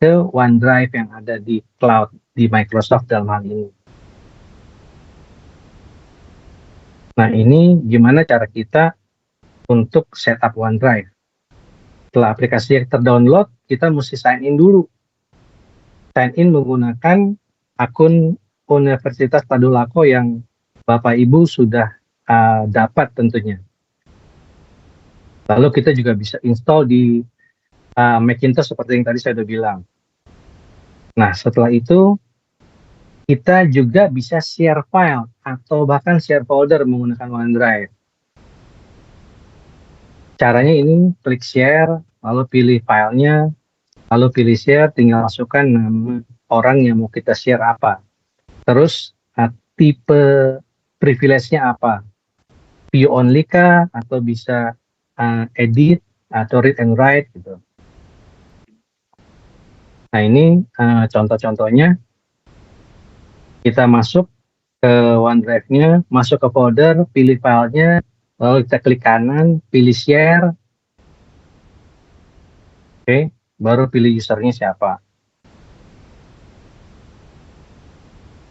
ke OneDrive yang ada di cloud, di Microsoft dalam hal ini. Nah, ini gimana cara kita untuk setup OneDrive. Setelah aplikasi yang terdownload, kita mesti sign in dulu. Sign in menggunakan akun Universitas Tadulako yang Bapak Ibu sudah dapat tentunya. Lalu kita juga bisa install di Macintosh seperti yang tadi saya sudah bilang. Nah, setelah itu kita juga bisa share file atau bahkan share folder menggunakan OneDrive. Caranya ini klik share, lalu pilih filenya, lalu pilih share, tinggal masukkan nama orang yang mau kita share apa. Terus tipe privilege-nya apa? View only kah? Atau bisa edit atau read and write gitu. Nah, ini contoh-contohnya. Kita masuk ke OneDrive-nya, masuk ke folder, pilih filenya, lalu kita klik kanan, pilih share. Oke, baru pilih usernya siapa.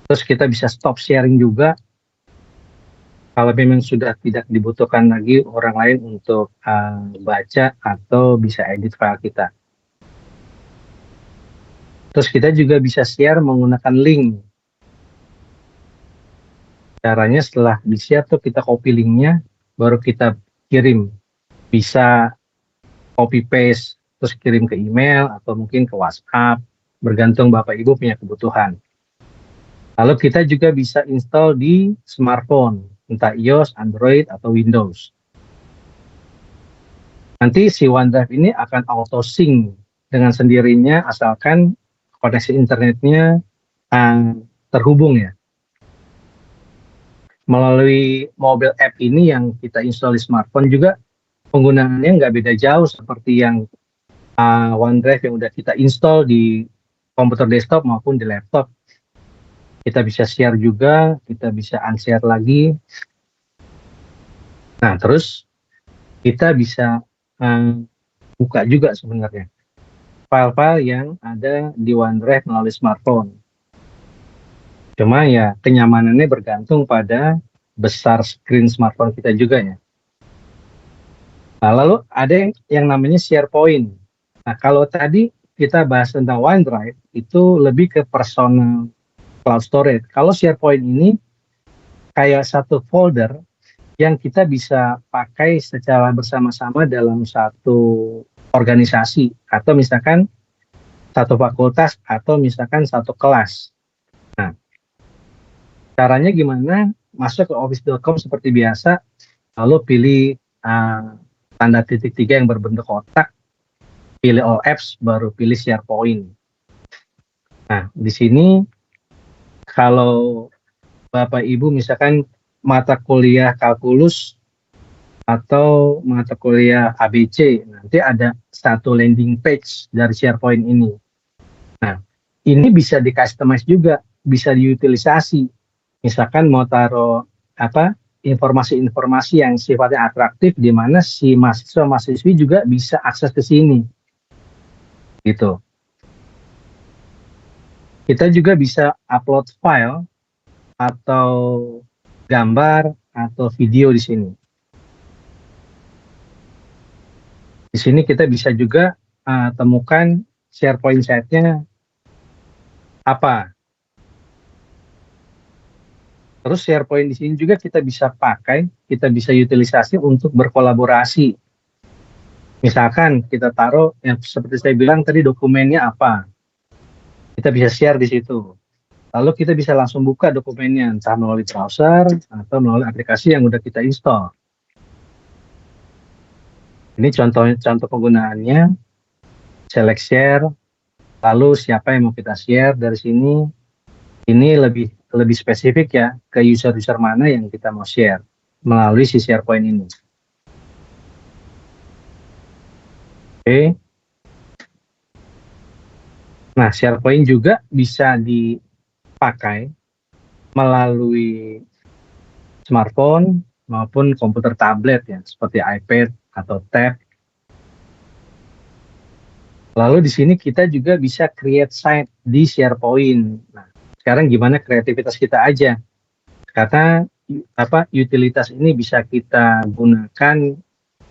Terus kita bisa stop sharing juga. Kalau memang sudah tidak dibutuhkan lagi orang lain untuk baca atau bisa edit file kita. Terus kita juga bisa share menggunakan link. Caranya setelah di-share tuh kita copy linknya, baru kita kirim. Bisa copy paste, terus kirim ke email atau mungkin ke WhatsApp, bergantung Bapak Ibu punya kebutuhan. Lalu kita juga bisa install di smartphone, entah iOS, Android, atau Windows. Nanti si OneDrive ini akan auto sync dengan sendirinya asalkan koneksi internetnya terhubung ya. Melalui mobile app ini yang kita install di smartphone juga penggunaannya nggak beda jauh seperti yang OneDrive yang udah kita install di komputer desktop maupun di laptop. Kita bisa share juga, kita bisa unshare lagi. Nah, terus kita bisa buka juga sebenarnya file-file yang ada di OneDrive melalui smartphone. Cuma ya kenyamanannya bergantung pada besar screen smartphone kita juga ya. Nah, lalu ada yang namanya SharePoint. Nah, kalau tadi kita bahas tentang OneDrive itu lebih ke personal cloud storage. Kalau SharePoint ini kayak satu folder yang kita bisa pakai secara bersama-sama dalam satu organisasi atau misalkan satu fakultas atau misalkan satu kelas. Nah, caranya gimana? Masuk ke office.com seperti biasa, lalu pilih tanda titik 3 yang berbentuk kotak, pilih all apps, baru pilih SharePoint. Nah, di sini kalau Bapak Ibu misalkan mata kuliah kalkulus atau mata kuliah ABC, nanti ada satu landing page dari SharePoint ini. Nah, ini bisa di-customize juga, bisa diutilisasi. Misalkan mau taruh apa informasi-informasi yang sifatnya atraktif di mana si mahasiswa-mahasiswi juga bisa akses ke sini gitu. Kita juga bisa upload file atau gambar atau video di sini. Di sini kita bisa juga temukan SharePoint site-nya apa. Terus SharePoint di sini juga kita bisa pakai, kita bisa utilisasi untuk berkolaborasi. Misalkan kita taruh yang seperti saya bilang tadi dokumennya apa, kita bisa share di situ. Lalu kita bisa langsung buka dokumennya entah melalui browser atau melalui aplikasi yang udah kita install. Ini contoh penggunaannya, select share, lalu siapa yang mau kita share dari sini. Ini lebih spesifik ya ke user-user mana yang kita mau share melalui si SharePoint ini. Oke. Nah, SharePoint juga bisa dipakai melalui smartphone maupun komputer tablet ya, seperti iPad atau tab. Lalu di sini kita juga bisa create site di SharePoint. Nah, sekarang gimana kreativitas kita aja? Karena utilitas ini bisa kita gunakan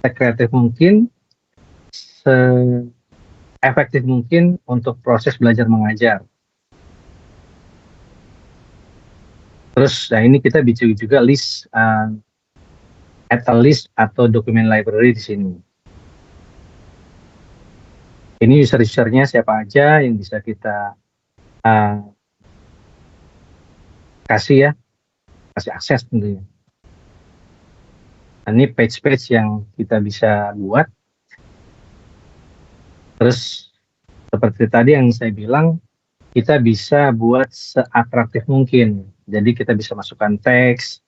sekreatif mungkin, seefektif mungkin untuk proses belajar mengajar. Terus, nah ini kita bicara juga list, add a list atau dokumen library di sini. Ini user-usernya siapa aja yang bisa kita kasih akses tentunya. Nah, ini page-page yang kita bisa buat. Terus seperti tadi yang saya bilang, kita bisa buat seatraktif mungkin. Jadi kita bisa masukkan teks,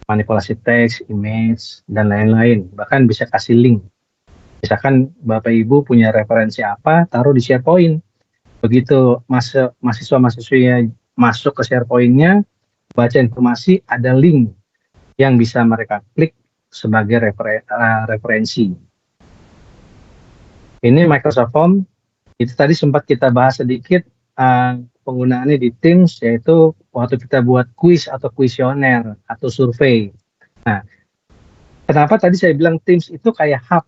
manipulasi teks, image, dan lain-lain. Bahkan bisa kasih link. Misalkan Bapak Ibu punya referensi apa, taruh di SharePoint. Begitu mahasiswa-mahasiswinya masuk ke SharePoint-nya, baca informasi, ada link yang bisa mereka klik sebagai referensi. Ini Microsoft Form, itu tadi sempat kita bahas sedikit penggunaannya di Teams, yaitu waktu kita buat kuis atau kuesioner atau survei. Nah, kenapa tadi saya bilang Teams itu kayak hub?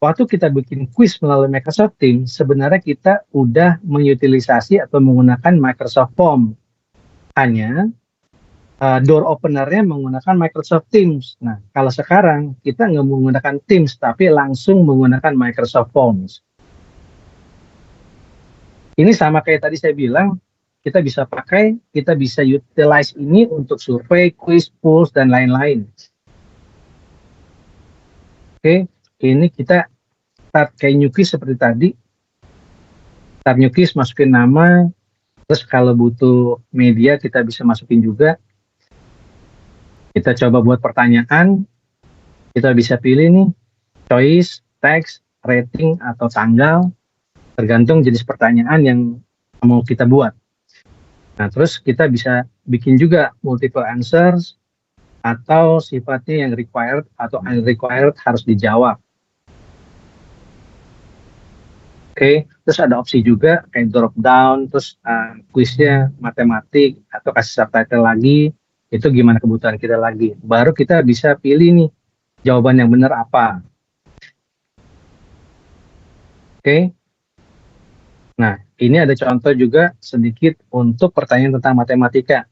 Waktu kita bikin kuis melalui Microsoft Teams, sebenarnya kita udah mengutilisasi atau menggunakan Microsoft Form. Hanya door openernya menggunakan Microsoft Teams. Nah, kalau sekarang kita nggak menggunakan Teams, tapi langsung menggunakan Microsoft Forms. Ini sama kayak tadi saya bilang, kita bisa pakai, kita bisa utilize ini untuk survei, quiz, polls, dan lain-lain. Oke, ini kita start kayak new quiz seperti tadi. Start new quiz, masukin nama, terus kalau butuh media kita bisa masukin juga. Kita coba buat pertanyaan, kita bisa pilih nih, choice, text, rating, atau tanggal, tergantung jenis pertanyaan yang mau kita buat. Nah, terus kita bisa bikin juga multiple answers, atau sifatnya yang required atau unrequired harus dijawab. Oke, terus ada opsi juga kayak drop down, terus kuisnya matematik, atau kasih subtitle lagi, itu gimana kebutuhan kita lagi. Baru kita bisa pilih nih, jawaban yang benar apa. Oke. Nah, ini ada contoh juga sedikit untuk pertanyaan tentang matematika.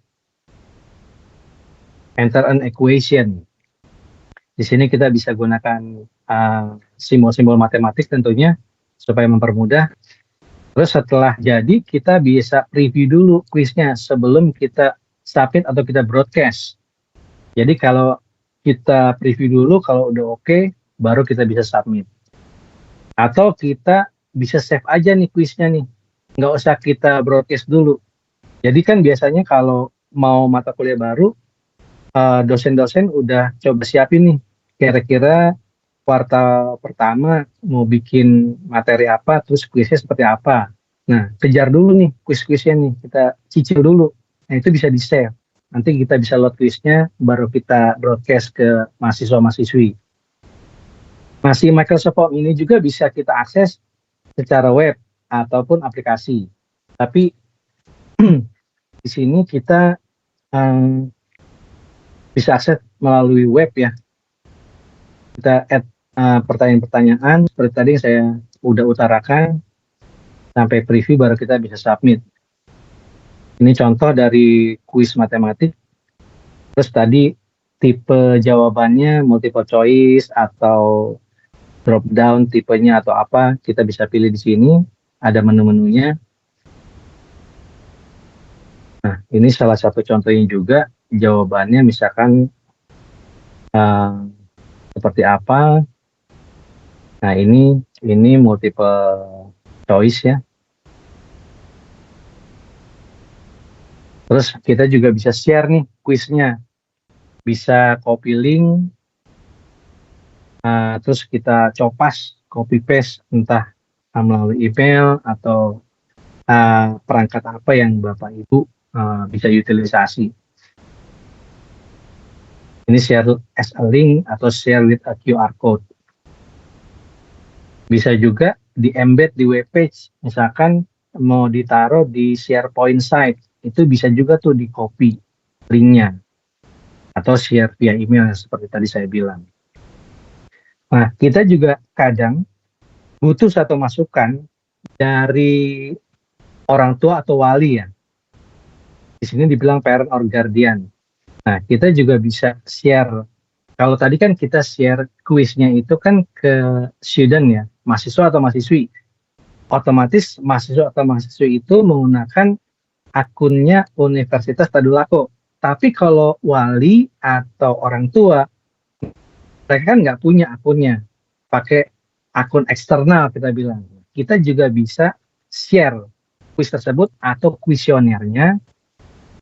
Enter an equation. Di sini kita bisa gunakan simbol-simbol matematik tentunya supaya mempermudah. Terus setelah jadi kita bisa preview dulu kuisnya sebelum kita submit atau kita broadcast. Jadi kalau kita preview dulu, kalau udah oke, baru kita bisa submit. Atau kita bisa save aja nih kuisnya nih, nggak usah kita broadcast dulu. Jadi kan biasanya kalau mau mata kuliah baru, dosen-dosen udah coba siapin nih, kira-kira kuartal pertama mau bikin materi apa, terus kuisnya seperti apa. Nah, kejar dulu nih kuis-kuisnya nih, kita cicil dulu. Nah, itu bisa di-save. Nanti kita bisa load kuisnya, baru kita broadcast ke mahasiswa-mahasiswi. Masih Microsoft Form ini juga bisa kita akses secara web ataupun aplikasi. Tapi di sini kita bisa akses melalui web ya. Kita add pertanyaan-pertanyaan seperti tadi yang saya udah utarakan, sampai preview baru kita bisa submit. Ini contoh dari kuis matematik. Terus tadi tipe jawabannya multiple choice atau drop down tipenya atau apa, kita bisa pilih di sini, ada menu-menunya. Nah, ini salah satu contohnya juga, jawabannya misalkan seperti apa. Nah, ini multiple choice ya. Terus kita juga bisa share nih kuisnya. Bisa copy link, terus kita copas, copy paste, entah melalui email atau perangkat apa yang Bapak Ibu bisa utilisasi. Ini share as a link atau share with a QR code. Bisa juga di embed di web page, misalkan mau ditaruh di SharePoint site, itu bisa juga tuh di copy linknya atau share via email seperti tadi saya bilang. Nah, kita juga kadang butuh satu masukan dari orang tua atau wali ya. Di sini dibilang parent or guardian. Nah, kita juga bisa share. Kalau tadi kan kita share kuisnya itu kan ke student ya, mahasiswa atau mahasiswi. Otomatis mahasiswa atau mahasiswi itu menggunakan akunnya Universitas Tadulako. Tapi kalau wali atau orang tua, mereka kan nggak punya akunnya, pakai akun eksternal kita bilang. Kita juga bisa share kuis tersebut atau kuesionernya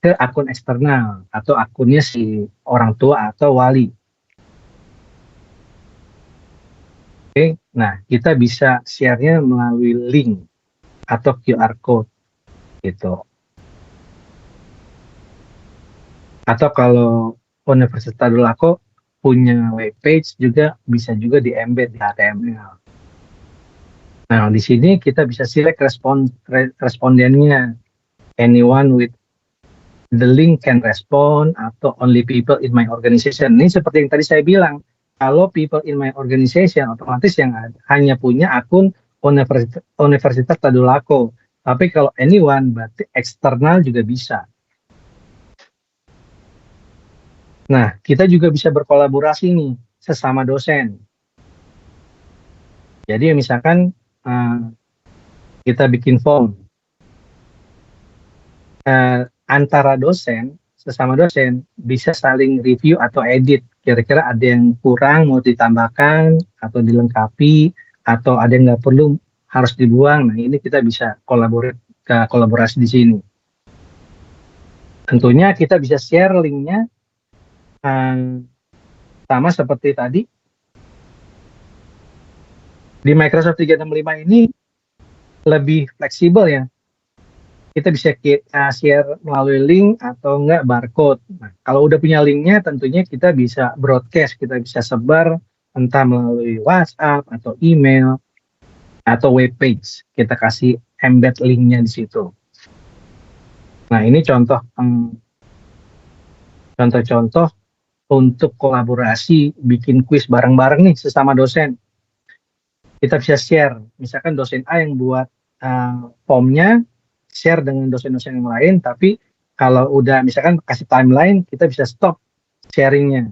ke akun eksternal atau akunnya si orang tua atau wali. Oke, nah kita bisa share-nya melalui link atau QR code gitu. Atau kalau Universitas Tadulako punya web page juga bisa juga di embed di HTML. Nah, di sini kita bisa select respondennya. Anyone with the link can respond atau only people in my organization. Ini seperti yang tadi saya bilang. Kalau people in my organization otomatis yang hanya punya akun Universitas Tadulako. Tapi kalau anyone berarti eksternal juga bisa. Nah, kita juga bisa berkolaborasi nih sesama dosen. Jadi misalkan kita bikin form antara dosen, sesama dosen bisa saling review atau edit. Kira-kira ada yang kurang mau ditambahkan atau dilengkapi atau ada yang nggak perlu harus dibuang. Nah, ini kita bisa kolaborasi di sini. Tentunya kita bisa share linknya sama seperti tadi. Di Microsoft 365 ini lebih fleksibel ya. Kita bisa share melalui link atau enggak barcode. Nah, kalau udah punya linknya tentunya kita bisa broadcast, kita bisa sebar entah melalui WhatsApp atau email atau web page. Kita kasih embed linknya di situ. Nah, ini contoh-contoh untuk kolaborasi bikin kuis bareng-bareng nih sesama dosen. Kita bisa share, misalkan dosen A yang buat formnya, share dengan dosen-dosen yang lain, tapi kalau udah misalkan kasih timeline, kita bisa stop sharingnya.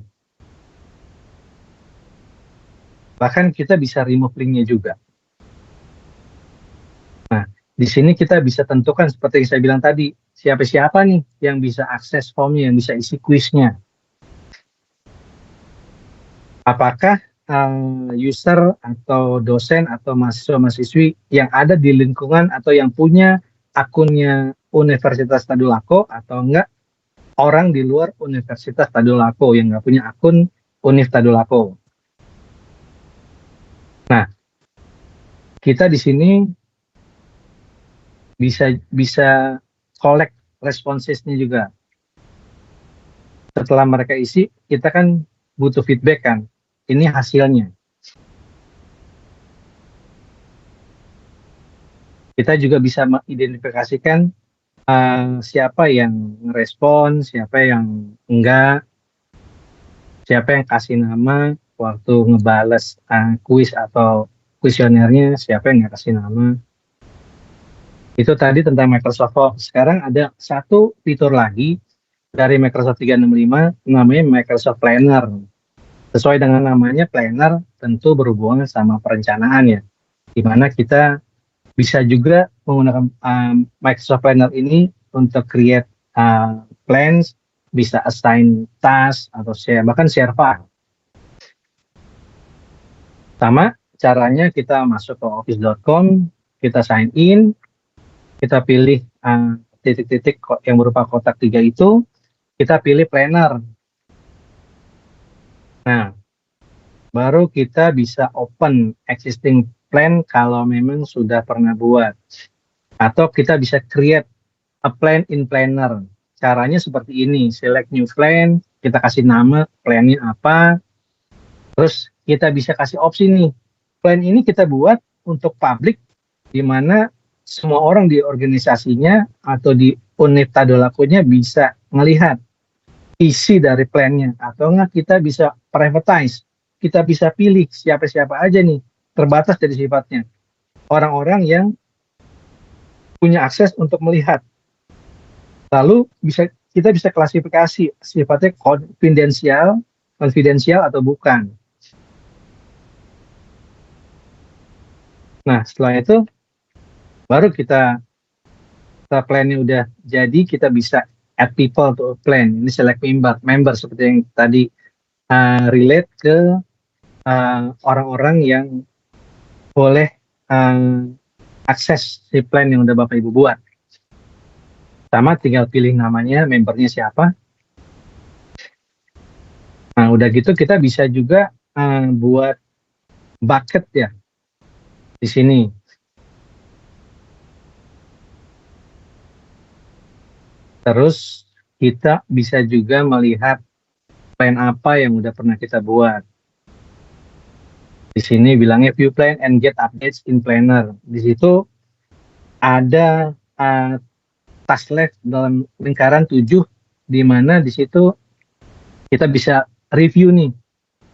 Bahkan kita bisa remove linknya juga. Nah, di sini kita bisa tentukan seperti yang saya bilang tadi, siapa-siapa nih yang bisa akses formnya, yang bisa isi kuisnya. Apakah user atau dosen atau mahasiswa-mahasiswi yang ada di lingkungan atau yang punya akunnya Universitas Tadulako atau enggak orang di luar Universitas Tadulako yang nggak punya akun Univ Tadulako. Nah, kita di sini bisa collect responsesnya juga. setelah mereka isi, kita kan butuh feedback kan. Ini hasilnya. Kita juga bisa mengidentifikasikan siapa yang ngerespon, siapa yang enggak, siapa yang kasih nama waktu ngebales kuis atau kuesionernya, siapa yang nggak kasih nama. Itu tadi tentang Microsoft Office. Sekarang ada satu fitur lagi dari Microsoft 365, namanya Microsoft Planner. Sesuai dengan namanya, Planner tentu berhubungan sama perencanaan ya, di mana kita bisa juga menggunakan Microsoft Planner ini untuk create plans, bisa assign task atau bahkan share file. Sama caranya, kita masuk ke office.com, kita sign in, kita pilih titik-titik yang berupa kotak 3 itu, kita pilih planner. Nah, baru kita bisa open existing plan kalau memang sudah pernah buat. Atau kita bisa create a plan in planner. Caranya seperti ini, select new plan, kita kasih nama plannya apa, terus kita bisa kasih opsi nih, plan ini kita buat untuk publik, di mana semua orang di organisasinya atau di unit Tadolakonya bisa melihat isi dari plannya, atau enggak kita bisa privatize, kita bisa pilih siapa-siapa aja nih, terbatas dari sifatnya, orang-orang yang punya akses untuk melihat. Lalu kita bisa klasifikasi sifatnya konfidensial atau bukan. Nah, setelah itu baru kita plannya udah jadi, kita bisa add people to a plan. Ini select member seperti yang tadi relate ke orang-orang yang boleh akses si plan yang udah Bapak Ibu buat. Sama tinggal pilih namanya, membernya siapa. Nah, udah gitu kita bisa juga buat bucket ya di sini. Terus kita bisa juga melihat plan apa yang udah pernah kita buat. Di sini bilangnya view plan and get updates in planner. Di situ ada task list dalam lingkaran 7, di mana di situ kita bisa review nih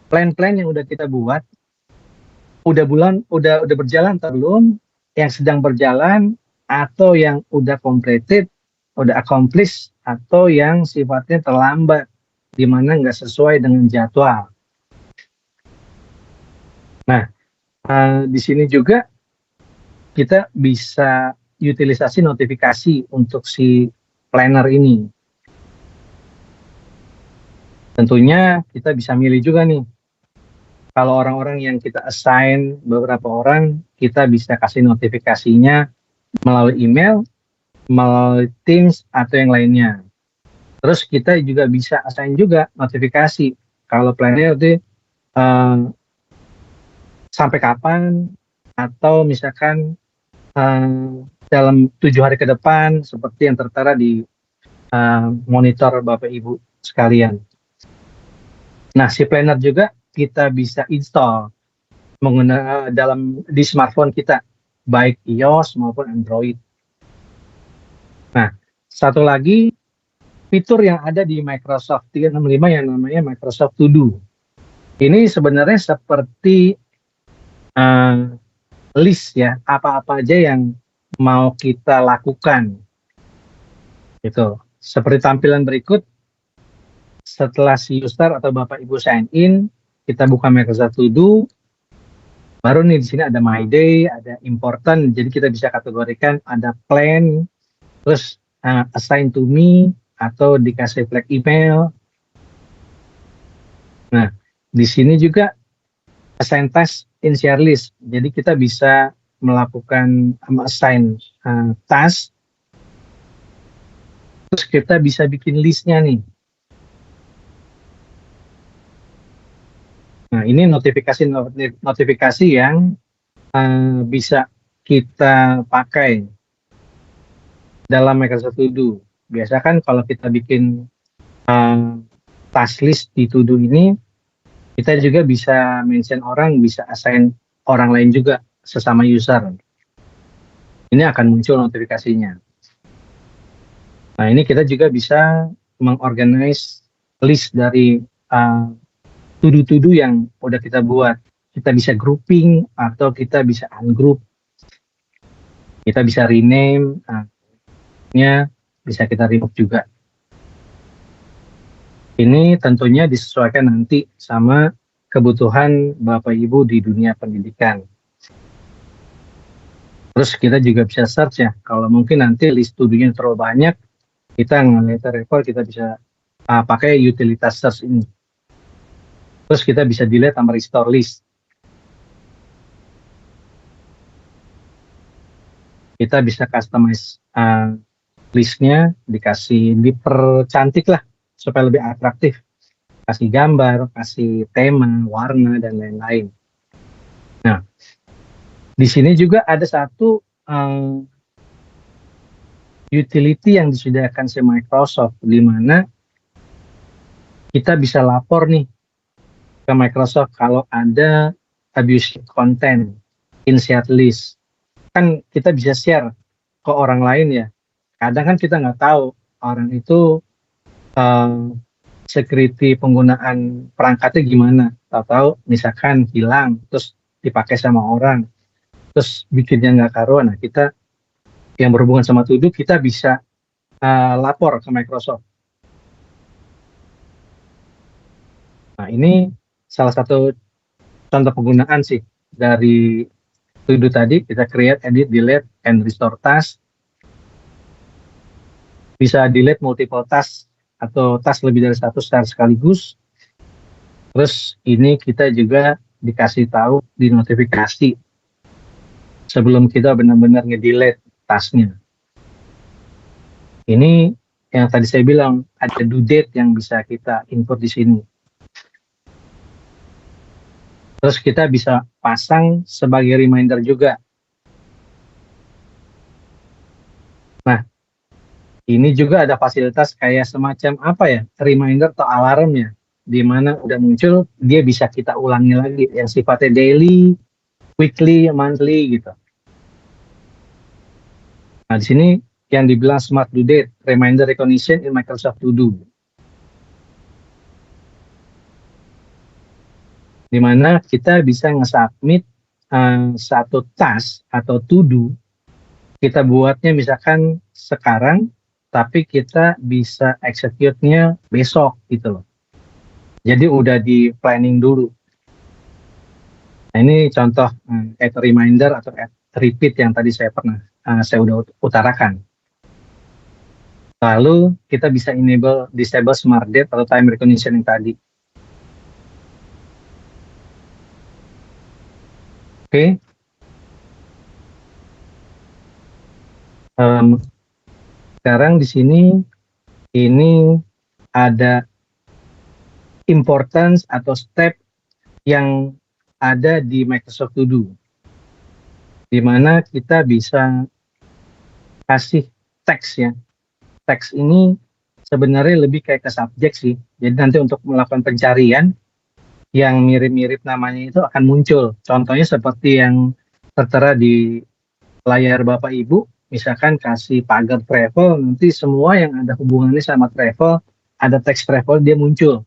plan-plan yang udah kita buat, udah berjalan atau belum, yang sedang berjalan, atau yang udah completed, udah accomplished, atau yang sifatnya terlambat, di mana nggak sesuai dengan jadwal. Nah, di sini juga kita bisa utilisasi notifikasi untuk si planner ini. Tentunya kita bisa milih juga nih, kalau orang-orang yang kita assign beberapa orang, kita bisa kasih notifikasinya melalui email, melalui Teams, atau yang lainnya. Terus kita juga bisa assign juga notifikasi kalau planner itu sampai kapan, atau misalkan dalam 7 hari ke depan, seperti yang tertera di monitor Bapak Ibu sekalian. Nah, si planner juga kita bisa install menggunakan di smartphone kita, baik iOS maupun Android. Nah, satu lagi fitur yang ada di Microsoft 365 yang namanya Microsoft To Do. Ini sebenarnya seperti list ya, apa-apa aja yang mau kita lakukan. Gitu. Seperti tampilan berikut, setelah si user atau Bapak Ibu sign in, kita buka Microsoft To Do, baru nih di sini ada My Day, ada important, jadi kita bisa kategorikan, ada plan, terus assign to me, atau dikasih flag email. Nah, di sini juga assign task in share list, jadi kita bisa melakukan assign task, terus kita bisa bikin listnya nih. Nah, ini notifikasi yang bisa kita pakai dalam Microsoft To Do. Biasa kan kalau kita bikin task list di to-do ini, kita juga bisa mention orang, bisa assign orang lain juga, sesama user. Ini akan muncul notifikasinya. Nah, ini kita juga bisa mengorganize list dari to-do yang udah kita buat. Kita bisa grouping atau kita bisa ungroup. Kita bisa rename, bisa kita remove juga. Ini tentunya disesuaikan nanti sama kebutuhan Bapak Ibu di dunia pendidikan. Terus kita juga bisa search ya, kalau mungkin nanti list to-do-nya terlalu banyak, kita ngelihat report, kita bisa pakai utilitas search ini. Terus kita bisa delete sama restore list. Kita bisa customize listnya, dipercantik lah supaya lebih atraktif. Kasih gambar, kasih tema, warna, dan lain-lain. Nah, di sini juga ada satu utility yang disediakan si Microsoft, di mana kita bisa lapor nih ke Microsoft kalau ada abusive content in shared list. Kan kita bisa share ke orang lain ya. Kadang kan kita nggak tahu orang itu security penggunaan perangkatnya gimana. Tahu-tahu misalkan hilang, terus dipakai sama orang, terus bikinnya nggak karuan. Nah, kita yang berhubungan sama to-do, kita bisa lapor ke Microsoft. Nah, ini salah satu contoh penggunaan sih dari to-do tadi. Kita create, edit, delete, and restore task. Bisa delete multiple task atau task lebih dari satu secara sekaligus. Terus ini kita juga dikasih tahu di notifikasi sebelum kita benar-benar nge-delete tasknya. Ini yang tadi saya bilang, ada due date yang bisa kita input di sini. Terus kita bisa pasang sebagai reminder juga. Nah, ini juga ada fasilitas kayak semacam apa ya, reminder atau alarm ya, di mana udah muncul, dia bisa kita ulangi lagi, yang sifatnya daily, weekly, monthly gitu. Nah, di sini yang dibilang smart due date, reminder recognition in Microsoft To Do. Di mana kita bisa nge-submit satu task atau to do, kita buatnya misalkan sekarang, tapi kita bisa execute-nya besok gitu loh. Jadi udah di planning dulu. Nah, ini contoh add reminder atau add repeat yang tadi saya udah utarakan. Lalu kita bisa disable smart date atau time recognition yang tadi. Oke. Sekarang di sini ini ada importance atau step yang ada di Microsoft To Do, di mana kita bisa kasih teks ya. Teks ini sebenarnya lebih kayak ke subjek sih. Jadi nanti untuk melakukan pencarian yang mirip-mirip namanya itu akan muncul. Contohnya seperti yang tertera di layar Bapak Ibu, misalkan kasih pagar travel, nanti semua yang ada hubungannya sama travel, ada teks travel, dia muncul.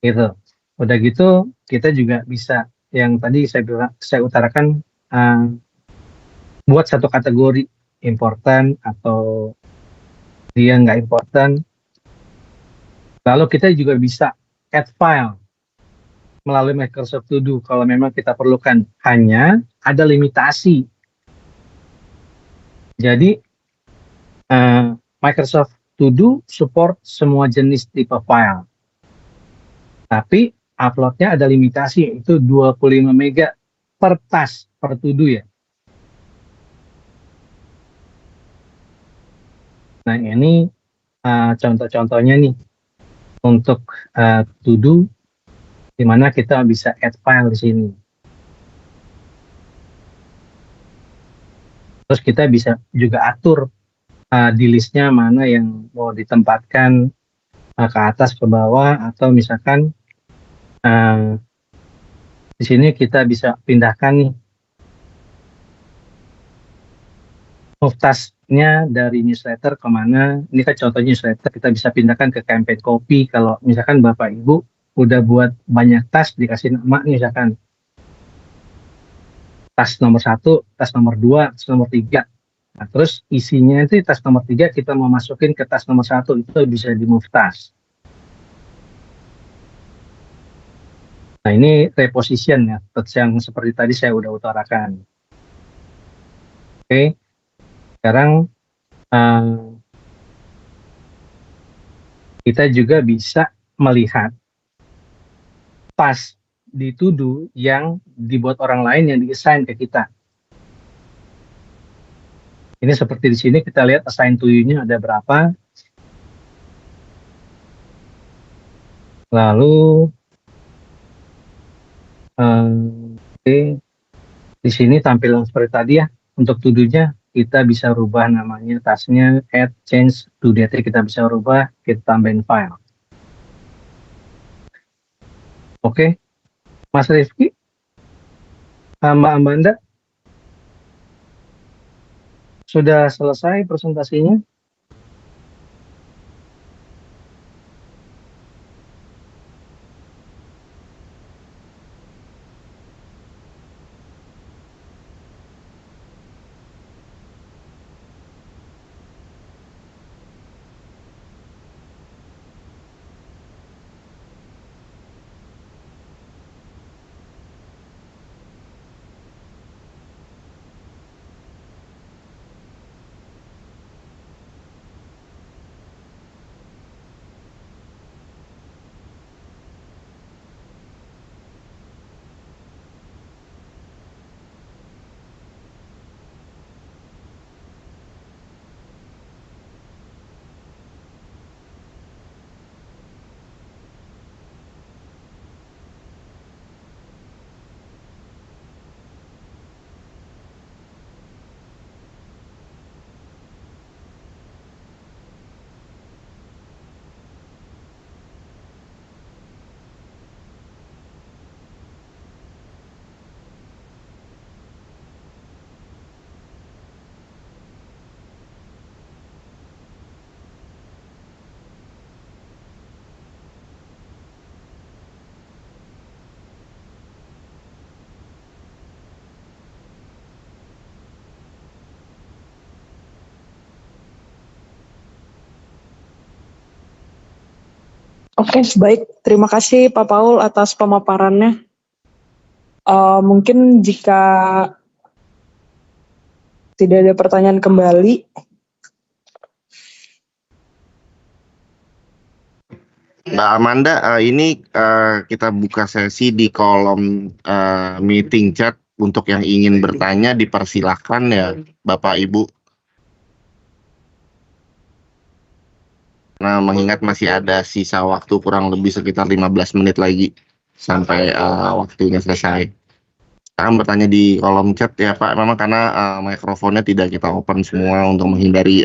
Gitu. Udah gitu, kita juga bisa, yang tadi saya utarakan, buat satu kategori, important atau dia nggak important. Lalu kita juga bisa add file melalui Microsoft To Do kalau memang kita perlukan. Hanya ada limitasi. Jadi Microsoft To Do support semua jenis tipe file. Tapi uploadnya ada limitasi, yaitu 25 mega per task per To Do ya. Nah, ini contoh-contohnya nih untuk To Do, di mana kita bisa add file di sini. Terus kita bisa juga atur di listnya mana yang mau ditempatkan ke atas ke bawah, atau misalkan di sini kita bisa pindahkan nih move task-nya dari newsletter kemana. Ini kan contoh newsletter, kita bisa pindahkan ke campaign copy. Kalau misalkan Bapak Ibu udah buat banyak task, dikasih nama misalkan task nomor 1, task nomor 2, task nomor 3. Nah, terus isinya itu task nomor 3 kita mau masukin ke task nomor 1, itu bisa di move task. Nah, ini reposition ya, yang seperti tadi saya udah utarakan. Oke, sekarang kita juga bisa melihat task di to do yang dibuat orang lain yang di-assign ke kita. Ini seperti di sini kita lihat assign to you-nya ada berapa. Lalu di sini tampilan seperti tadi ya. Untuk to do-nya kita bisa rubah namanya task-nya, add, change, to date kita bisa rubah, kita tambahin file. Oke, Mas Rifki, Mbak Amanda, sudah selesai presentasinya? Oke, baik. Terima kasih Pak Paul atas pemaparannya. Mungkin jika tidak ada pertanyaan kembali. Mbak Amanda, ini kita buka sesi di kolom meeting chat. Untuk yang ingin bertanya dipersilahkan ya Bapak Ibu. Nah, mengingat masih ada sisa waktu kurang lebih sekitar 15 menit lagi sampai waktunya selesai. Sekarang bertanya di kolom chat ya Pak, memang karena mikrofonnya tidak kita open semua untuk menghindari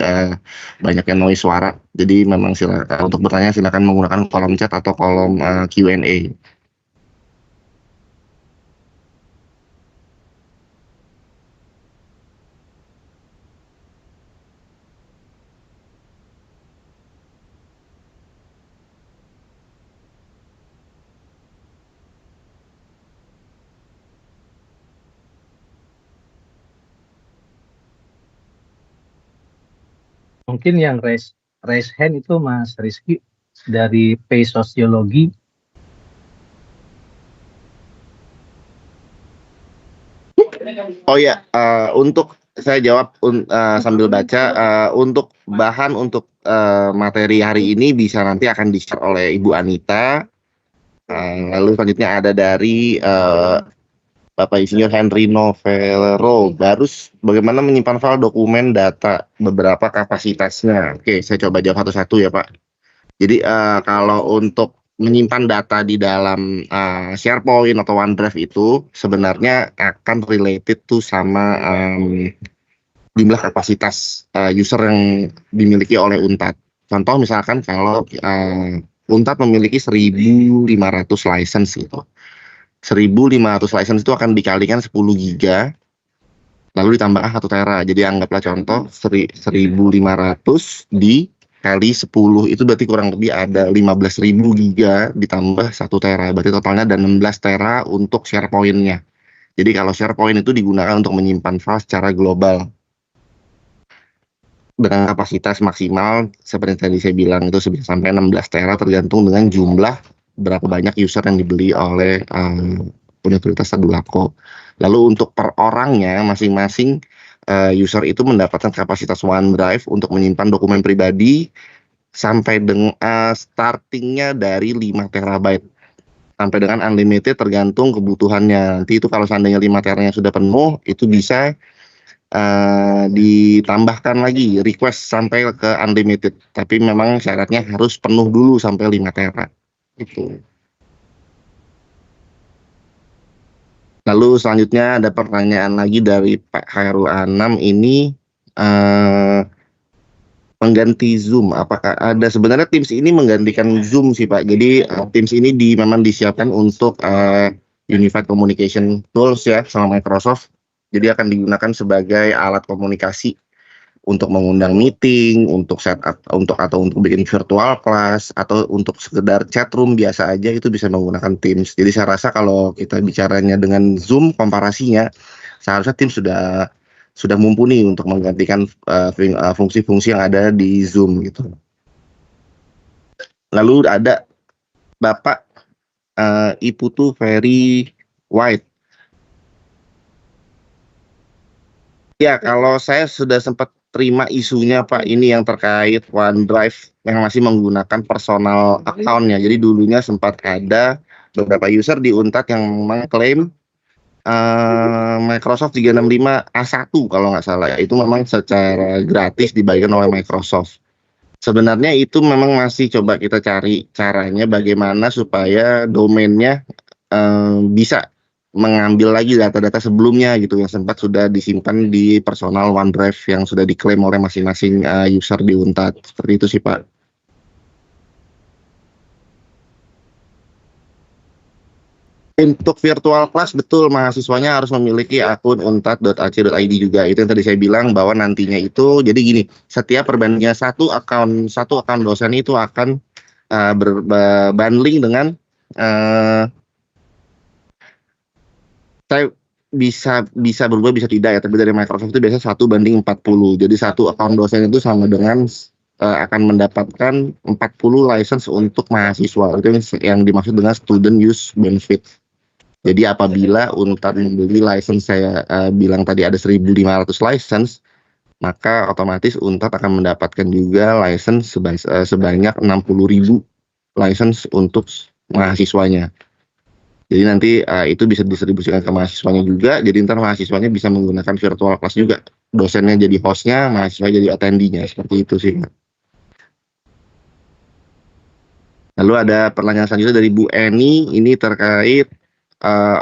banyaknya noise suara. Jadi memang silakan untuk bertanya silakan menggunakan kolom chat atau kolom Q&A. Mungkin yang raise hand itu Mas Rizky dari P Sosiologi. Oh ya, untuk saya jawab sambil baca, untuk bahan untuk materi hari ini bisa nanti akan di-share oleh Ibu Anita. Lalu selanjutnya ada dari Bapak Insinyur Henry Novellero, Barus, bagaimana menyimpan file dokumen data beberapa kapasitasnya. Oke, saya coba jawab satu-satu ya Pak. Jadi kalau untuk menyimpan data di dalam SharePoint atau OneDrive itu sebenarnya akan related tuh sama jumlah kapasitas user yang dimiliki oleh Unpad. Contoh misalkan kalau Untat memiliki 1.500 license gitu. 1.500 license itu akan dikalikan 10 giga, lalu ditambahkan 1 tera. Jadi anggaplah contoh 1.500 dikali 10 itu berarti kurang lebih ada 15.000 giga ditambah 1 tera. Berarti totalnya ada 16 tera untuk SharePoint-nya. Jadi kalau SharePoint itu digunakan untuk menyimpan file secara global dengan kapasitas maksimal seperti tadi saya bilang itu bisa sampai 16 tera tergantung dengan jumlah berapa banyak user yang dibeli oleh Universitas Tadulako. Lalu untuk per orangnya masing-masing user itu mendapatkan kapasitas OneDrive untuk menyimpan dokumen pribadi sampai dengan startingnya dari 5 terabyte sampai dengan unlimited tergantung kebutuhannya. Nanti itu kalau seandainya 5 teranya sudah penuh itu bisa ditambahkan lagi request sampai ke unlimited, tapi memang syaratnya harus penuh dulu sampai 5 tera itu. Lalu selanjutnya ada pertanyaan lagi dari Pak Khairul Anam ini, mengganti Zoom, apakah ada? Sebenarnya Teams ini menggantikan Zoom sih Pak, jadi Teams ini memang disiapkan untuk Unified Communication Tools ya sama Microsoft. Jadi akan digunakan sebagai alat komunikasi untuk mengundang meeting, untuk setup, untuk bikin virtual class, atau untuk sekedar chat room biasa aja itu bisa menggunakan Teams. Jadi saya rasa kalau kita bicaranya dengan Zoom komparasinya, seharusnya Teams sudah mumpuni untuk menggantikan fungsi-fungsi yang ada di Zoom gitu. Lalu ada Bapak Iputu Ferry White. Ya, kalau saya sudah sempat terima isunya Pak, ini yang terkait OneDrive yang masih menggunakan personal account-nya. Jadi dulunya sempat ada beberapa user di Untat yang mengklaim Microsoft 365 A1 kalau nggak salah ya. Itu memang secara gratis dibagikan oleh Microsoft. Sebenarnya itu memang masih coba kita cari caranya bagaimana supaya domainnya bisa mengambil lagi data-data sebelumnya gitu yang sempat sudah disimpan di personal OneDrive yang sudah diklaim oleh masing-masing user di Untat. Seperti itu sih Pak. Untuk virtual class betul mahasiswanya harus memiliki akun untat.ac.id juga. Itu yang tadi saya bilang bahwa nantinya itu jadi gini, setiap perbandingan satu akun dosen itu akan berbanding dengan saya bisa berubah bisa tidak ya, tapi dari Microsoft itu biasanya 1:40. Jadi satu akun dosen itu sama dengan akan mendapatkan 40 license untuk mahasiswa. Itu yang dimaksud dengan student use benefit. Jadi apabila Untar membeli license, saya bilang tadi ada 1.500 license, maka otomatis Untar akan mendapatkan juga license sebanyak 60.000 license untuk mahasiswanya. Jadi nanti itu bisa distribusikan ke mahasiswanya juga. Jadi ntar mahasiswanya bisa menggunakan virtual class juga. Dosennya jadi hostnya, mahasiswa jadi attendinya. Seperti itu sih. Lalu ada pertanyaan selanjutnya dari Bu Eni. Ini terkait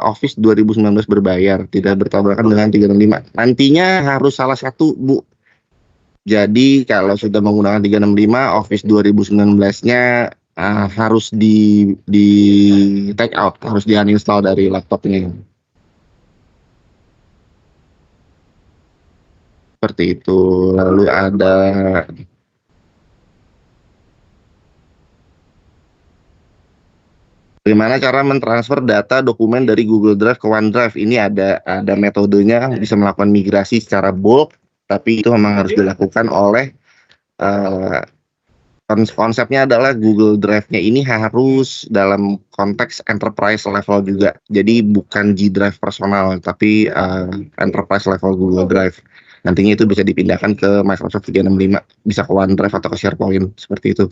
Office 2019 berbayar. Tidak bertabrakan dengan 365. Nantinya harus salah satu Bu. Jadi kalau sudah menggunakan 365, Office 2019-nya harus di take out, harus di uninstall dari laptopnya. Seperti itu. Lalu ada bagaimana cara mentransfer data dokumen dari Google Drive ke OneDrive. Ini ada metodenya, bisa melakukan migrasi secara bulk, tapi itu memang harus dilakukan oleh konsepnya adalah Google Drive-nya ini harus dalam konteks enterprise level juga. Jadi bukan G Drive personal, tapi enterprise level Google Drive. Nantinya itu bisa dipindahkan ke Microsoft 365, bisa ke OneDrive atau ke SharePoint, seperti itu.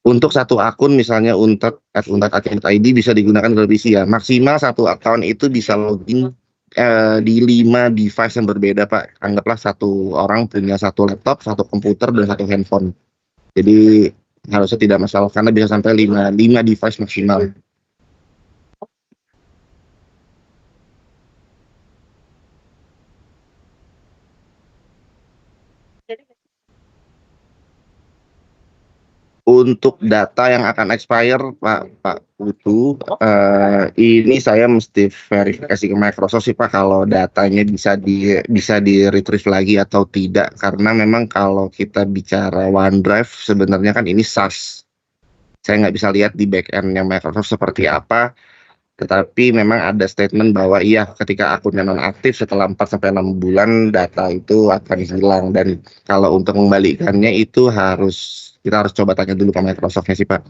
Untuk satu akun misalnya untat.ac.id bisa digunakan di PC ya. Maksimal satu akun itu bisa login di 5 device yang berbeda Pak. Anggaplah satu orang punya satu laptop, satu komputer, dan satu handphone. Jadi harusnya tidak masalah karena bisa sampai 5 device maksimal. untuk data yang akan expire, Pak Putu, ini saya mesti verifikasi ke Microsoft sih Pak, kalau datanya bisa di retrieve lagi atau tidak, karena memang kalau kita bicara OneDrive sebenarnya kan ini SaaS. Saya nggak bisa lihat di back-end-nya Microsoft seperti apa, tetapi memang ada statement bahwa iya ketika akunnya nonaktif setelah 4-6 bulan data itu akan hilang, dan kalau untuk mengembalikannya itu kita harus coba tanya dulu ke Microsoft-nya sih Pak.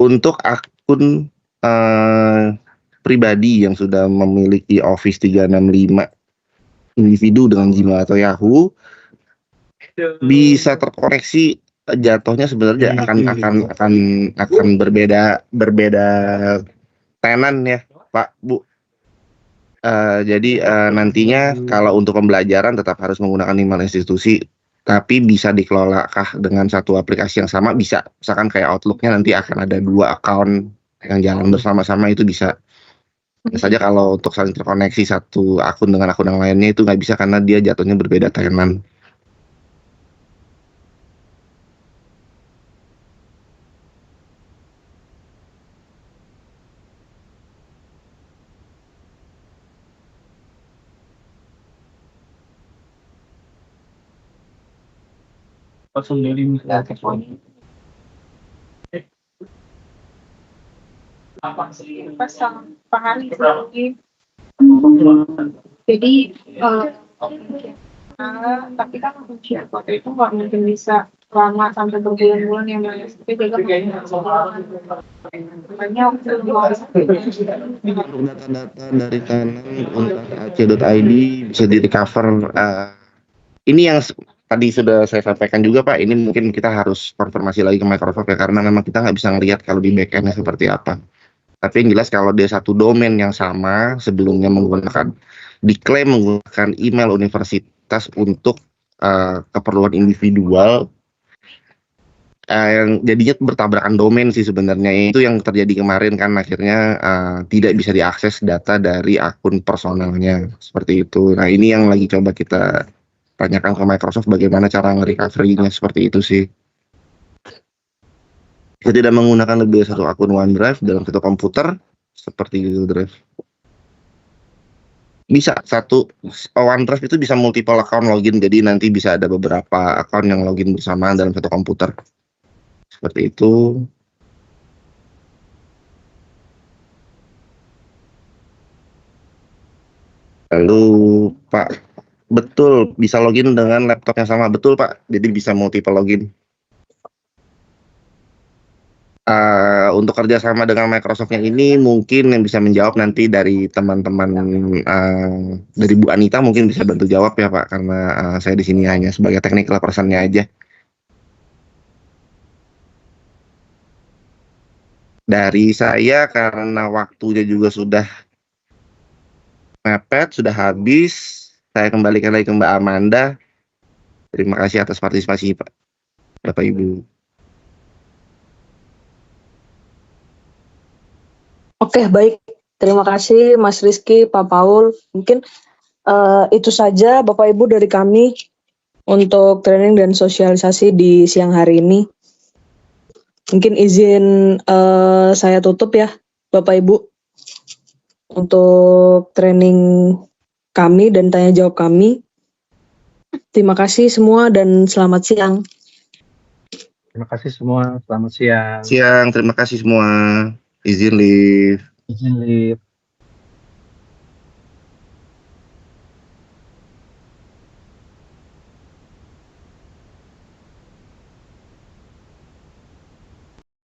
Untuk akun pribadi yang sudah memiliki Office 365 individu dengan Gmail atau Yahoo bisa terkoreksi, jatuhnya sebenarnya akan berbeda tenan ya Pak Bu. Jadi nantinya kalau untuk pembelajaran tetap harus menggunakan email institusi, tapi bisa dikelolakah dengan satu aplikasi yang sama? Bisa, misalkan kayak Outlook-nya nanti akan ada 2 account yang jalan bersama-sama, itu bisa. Hanya saja kalau untuk saling terkoneksi satu akun dengan akun yang lainnya itu nggak bisa karena dia jatuhnya berbeda tenan. Jadi, tapi kan share foto itu nggak mungkin bisa lama sampai berbulan-bulan ya Mas. Tapi juga makanya Data-data dari tenan untuk ac.id bisa di recover. Ini yang tadi sudah saya sampaikan juga Pak, ini mungkin kita harus konfirmasi lagi ke Microsoft ya, karena memang kita nggak bisa ngelihat kalau di back-end-nya seperti apa. Tapi yang jelas kalau dia satu domain yang sama sebelumnya diklaim menggunakan email universitas untuk keperluan individual, yang jadinya bertabrakan domain sih sebenarnya. Itu yang terjadi kemarin kan, akhirnya tidak bisa diakses data dari akun personalnya seperti itu. Nah ini yang lagi coba kita tanyakan ke Microsoft bagaimana cara nge-recovery-nya seperti itu sih. Kita tidak menggunakan lebih dari satu akun OneDrive dalam satu komputer seperti Google Drive. Bisa OneDrive itu bisa multiple account login, jadi nanti bisa ada beberapa account yang login bersamaan dalam satu komputer. Seperti itu. Lalu Pak, betul bisa login dengan laptop yang sama, betul Pak. Jadi bisa multiple login. Untuk kerjasama dengan Microsoft yang ini mungkin yang bisa menjawab nanti dari teman-teman dari Bu Anita mungkin bisa bantu jawab ya Pak, karena saya di sini hanya sebagai technical person-nya aja. Dari saya karena waktunya juga sudah mepet, sudah habis, saya kembalikan lagi ke Mbak Amanda. Terima kasih atas partisipasi Pak, Bapak Ibu. Oke, baik. Terima kasih Mas Rizky, Pak Paul. Mungkin itu saja Bapak Ibu dari kami untuk training dan sosialisasi di siang hari ini. Mungkin izin saya tutup ya Bapak Ibu untuk training kami dan tanya jawab kami. Terima kasih semua dan selamat siang. Terima kasih semua, selamat siang. Terima kasih semua. Izin live.